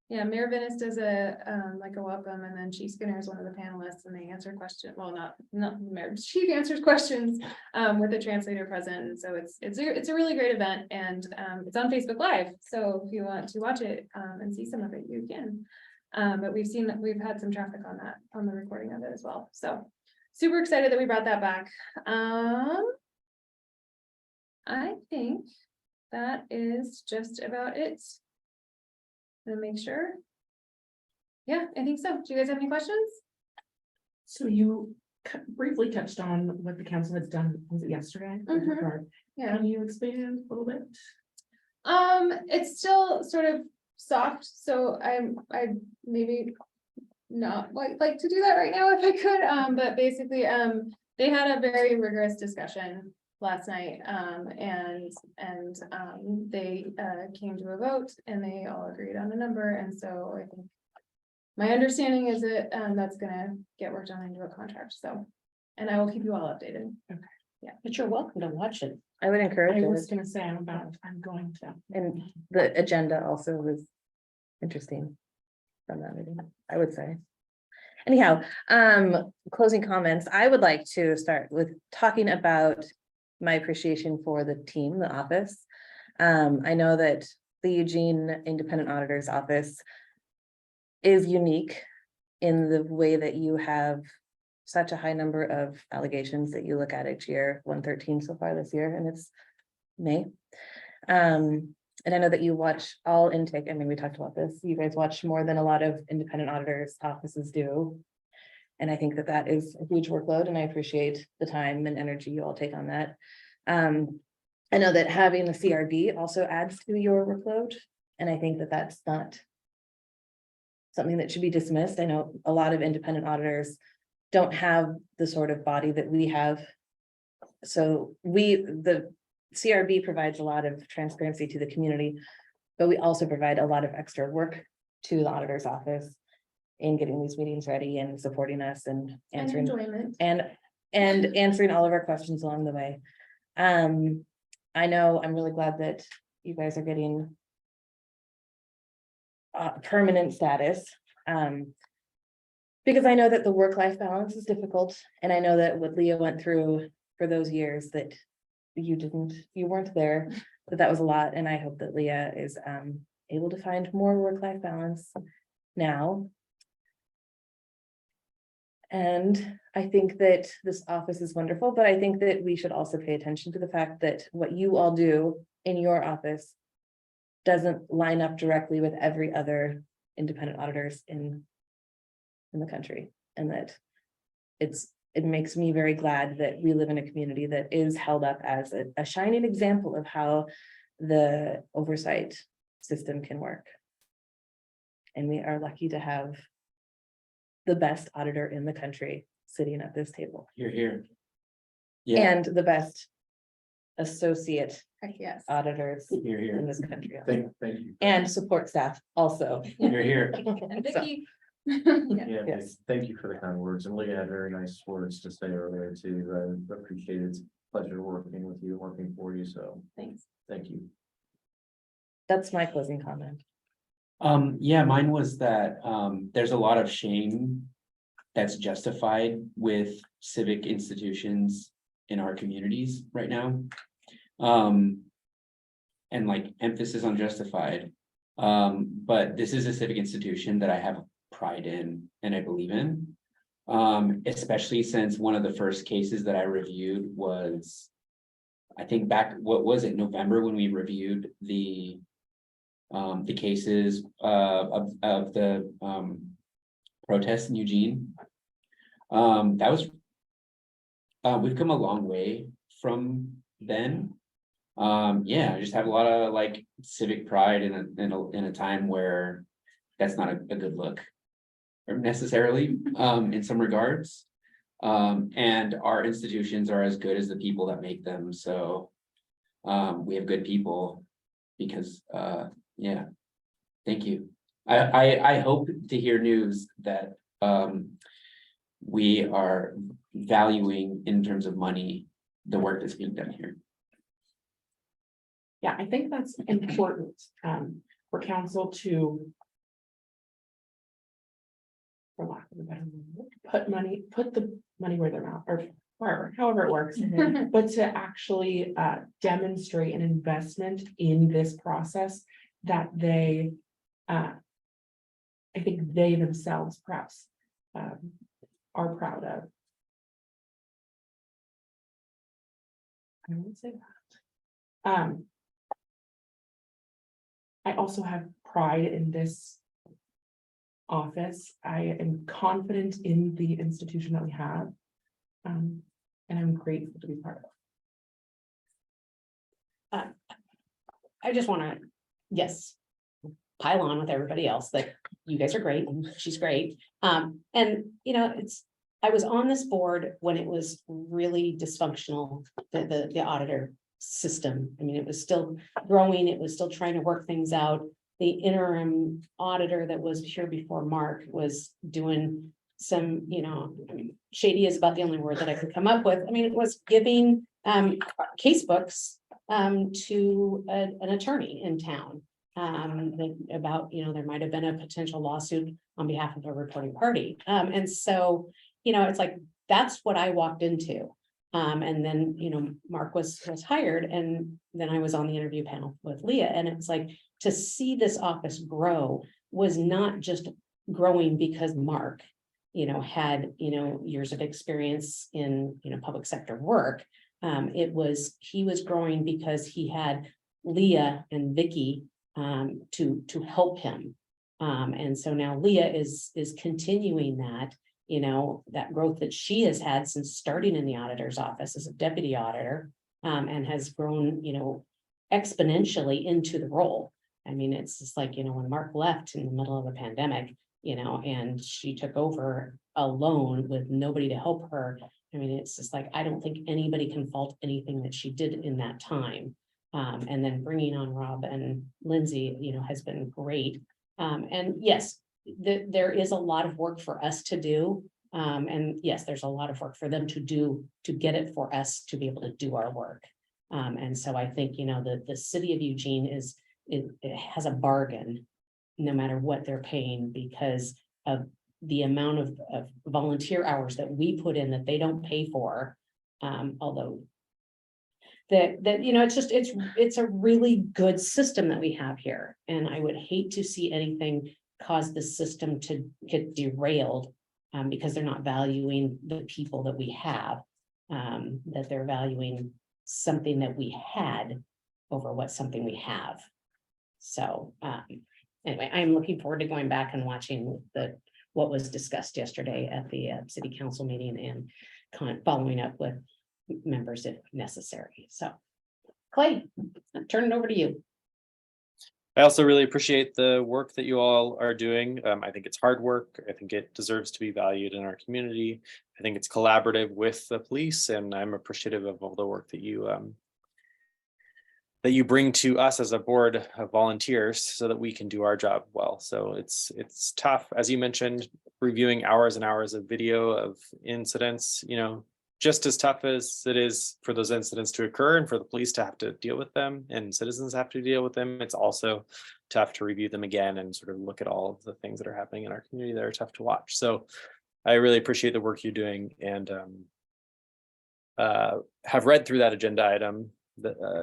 Yeah, Mayor Venice does a like a welcome, and then Chief Skinner is one of the panelists, and they answer questions. Well, not the mayor, Chief answers questions with a translator present. And so it's a really great event, and it's on Facebook Live. So if you want to watch it and see some of it, you can. But we've had some traffic on that, on the recording of it as well. So super excited that we brought that back. I think that is just about it. To make sure. Yeah, I think so. Do you guys have any questions? So you briefly touched on what the council has done, was it yesterday? with Mhm. regard- Yeah. Can you expand a little bit? It's still sort of soft, so I maybe not like to do that right now if I could, but basically, they had a very rigorous discussion last night, and they came to a vote, and they all agreed on a number, and so I think my understanding is that that's gonna get worked on into a contract, so, and I will keep you all updated. But you're welcome to watch it. I would encourage I was it. gonna say, I'm going to. And the agenda also was interesting from that meeting, I would say. Anyhow, closing comments, I would like to start with talking about my appreciation for the team, the office. I know that the Eugene Independent Auditor's Office is unique in the way that you have such a high number of allegations that you look at each year, 113 so far this year, and it's May. And I know that you watch all intake. I mean, we talked about this. You guys watch more than a lot of independent auditors offices do. And I think that that is a huge workload, and I appreciate the time and energy you all take on that. I know that having the CRB also adds to your workload, and I think that that's not something that should be dismissed. I know a lot of independent auditors don't have the sort of body that we have. So the CRB provides a lot of transparency to the community, but we also provide a lot of extra work to the auditor's office in getting these meetings ready and supporting us and answering enjoyment. and answering all of our questions along the way. I know I'm really glad that you guys are getting permanent status. Because I know that the work-life balance is difficult, and I know that what Leah went through for those years that you weren't there, that was a lot, and I hope that Leah is able to find more work-life balance now. And I think that this office is wonderful, but I think that we should also pay attention to the fact that what you all do in your office doesn't line up directly with every other independent auditors in the country, and that it makes me very glad that we live in a community that is held up as a shining example of how the oversight system can work. And we are lucky to have the best auditor in the country sitting at this table, You're here. Yeah, and the best associate Heck, yes. auditors you're in here. this country, Thank you. and support staff also. You're here. And So, Vicky. Yeah, Yes. thank you for the kind words, and Leah had very nice words to say earlier too. I appreciate it. It's a pleasure working with you, working for you, so Thanks. thank you. That's my closing comment. Yeah, mine was that, there's a lot of shame that's justified with civic institutions in our communities right now. And like emphasis on justified. But this is a civic institution that I have pride in and I believe in. Especially since one of the first cases that I reviewed was, I think back, what was it, November, when we reviewed the cases of the protests in Eugene. That was, we've come a long way from then. Yeah, I just have a lot of like civic pride in a time where that's not a good look. Or necessarily, in some regards. And our institutions are as good as the people that make them, so. We have good people because, yeah, thank you. I hope to hear news that, we are valuing in terms of money, the work that's being done here. Yeah, I think that's important, for council to. For lack of a better word, put the money where their mouth, or wherever, however it works. But to actually demonstrate an investment in this process that they, I think they themselves perhaps are proud of. I would say that. I also have pride in this office. I am confident in the institution that we have. And I'm grateful to be part of it. I just want to, yes, pile on with everybody else that you guys are great and she's great. And I was on this board when it was really dysfunctional, the auditor system. I mean, it was still growing, it was still trying to work things out. The interim auditor that was here before Mark was doing some, I mean, shady is about the only word that I could come up with. I mean, it was giving case books to an attorney in town. About, there might have been a potential lawsuit on behalf of a reporting party. And so, it's like, that's what I walked into. And then, Mark was hired, and then I was on the interview panel with Leah, and it's like, to see this office grow was not just growing because Mark, had, years of experience in, public sector work. He was growing because he had Leah and Vicky to help him. And so now Leah is continuing that, that growth that she has had since starting in the auditor's office as a deputy auditor, and has grown, exponentially into the role. I mean, it's just like, when Mark left in the middle of a pandemic, and she took over alone with nobody to help her. I mean, it's just like, I don't think anybody can fault anything that she did in that time. And then bringing on Rob and Lindsay, has been great. And yes, there is a lot of work for us to do. And yes, there's a lot of work for them to do to get it for us to be able to do our work. And so I think, the city of Eugene it has a bargain, no matter what they're paying, because of the amount of volunteer hours that we put in that they don't pay for. Although it's a really good system that we have here. And I would hate to see anything cause the system to get derailed because they're not valuing the people that we have. That they're valuing something that we had over what something we have. So, anyway, I'm looking forward to going back and watching what was discussed yesterday at the city council meeting and following up with members if necessary. So, Clay, I'll turn it over to you. I also really appreciate the work that you all are doing. I think it's hard work. I think it deserves to be valued in our community. I think it's collaborative with the police, and I'm appreciative of all the work that you bring to us as a board of volunteers so that we can do our job well. So it's tough, as you mentioned, reviewing hours and hours of video of incidents, just as tough as it is for those incidents to occur and for the police to have to deal with them and citizens have to deal with them. It's also tough to review them again and sort of look at all of the things that are happening in our community that are tough to watch. So I really appreciate the work you're doing, and have read through that agenda item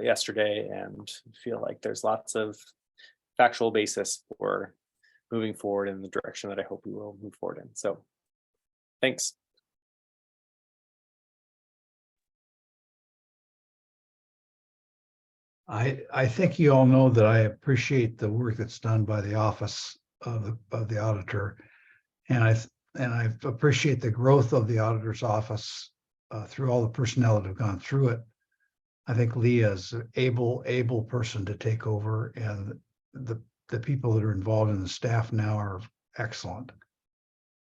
yesterday and feel like there's lots of factual basis for moving forward in the direction that I hope we will move forward in. So thanks. I think you all know that I appreciate the work that's done by the office of the auditor. And I appreciate the growth of the auditor's office through all the personnel that have gone through it. I think Leah is an able person to take over, and the people that are involved in the staff now are excellent.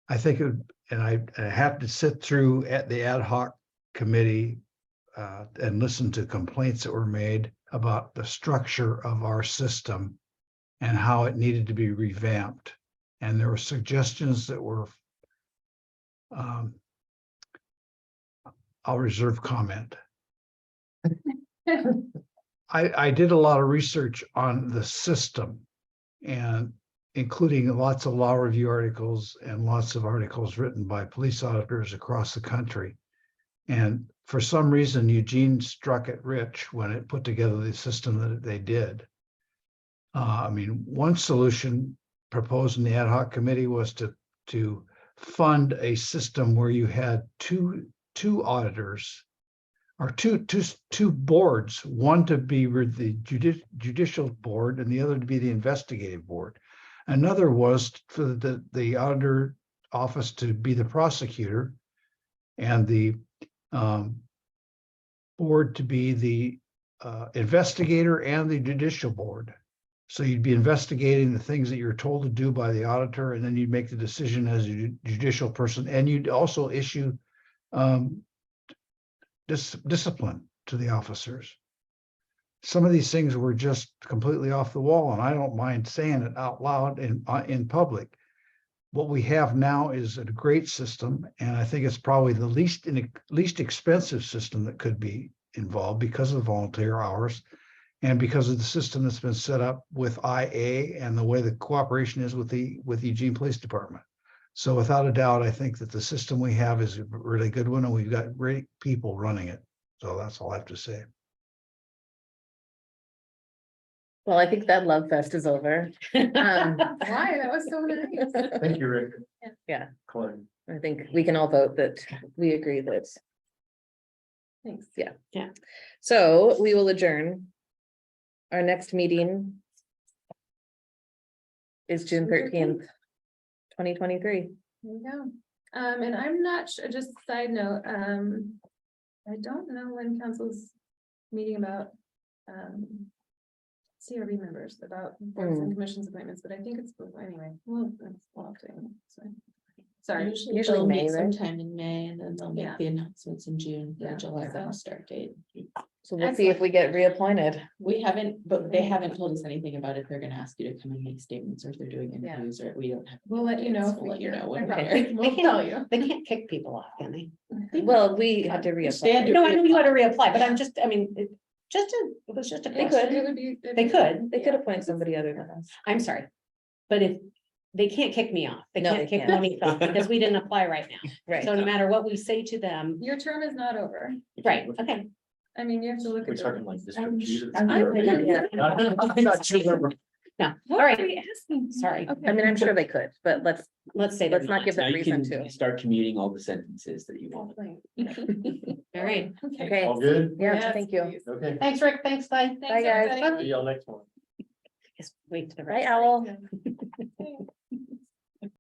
I think, I have to sit through at the ad hoc committee and listen to complaints that were made about the structure of our system and how it needed to be revamped. And there were suggestions that were, I'll reserve comment. I did a lot of research on the system, and including lots of law review articles and lots of articles written by police auditors across the country. And for some reason, Eugene struck it rich when it put together the system that they did. One solution proposed in the ad hoc committee was to fund a system where you had two auditors, or two boards, one to be the judicial board and the other to be the investigative board. Another was for the auditor office to be the prosecutor, and the board to be the investigator and the judicial board. So you'd be investigating the things that you're told to do by the auditor, and then you'd make the decision as a judicial person, and you'd also issue discipline to the officers. Some of these things were just completely off the wall, and I don't mind saying it out loud in public. What we have now is a great system, and I think it's probably the least expensive system that could be involved because of volunteer hours and because of the system that's been set up with IA and the way the cooperation is with the Eugene Police Department. So without a doubt, I think that the system we have is a really good one, and we've got great people running it. So that's all I have to say. Well, I think that love fest is over. Why? That was so nice. Thank you, Rick. Yeah. Clay. I think we can all vote that we agree that. Thanks. Yeah. Yeah. So we will adjourn. Our next meeting is June 13th, 2023. There you go. And I'm not sure, just a side note, I don't know when council's meeting about CRB members, about boards and commissions appointments, but I think it's anyway. Well, we'll have to, so. Sorry. Usually they'll May, meet right? sometime in May, and then they'll Yeah. make the announcements in June, Yeah, July so- start date. So we'll see if we get reappointed. We haven't, but they haven't told us anything about if they're gonna ask you to come and make statements, or if they're doing interviews, or we don't have. We'll let you know if We'll we let you hear. know when I we're promise. there. We'll tell you. They can't kick people off, can they? Well, we had to Stand reapply. No, I know you want to reapply, but I'm just, it was just a They question. could. It would be. They could. They could appoint somebody other than us. I'm sorry. But if, they can't kick me off. They No, can't they kick can't. me off because we didn't apply right now. Right. So no matter what we say to them, Your term is not over. right, okay. I mean, you have to look We're at. talking like the- district. I'm- I'm not sure. No, What all are right, we asking? sorry. I mean, I'm sure they could, but let's Let's say. let's they're not give Now them you reason can to. start commuting all the sentences that you want. All right, Okay, All good? yeah, Yes, thank you. please. Okay, thanks, Rick, thanks, bye. Thanks, guys. everybody. see y'all next one. Just wait to the Bye, right. Owl.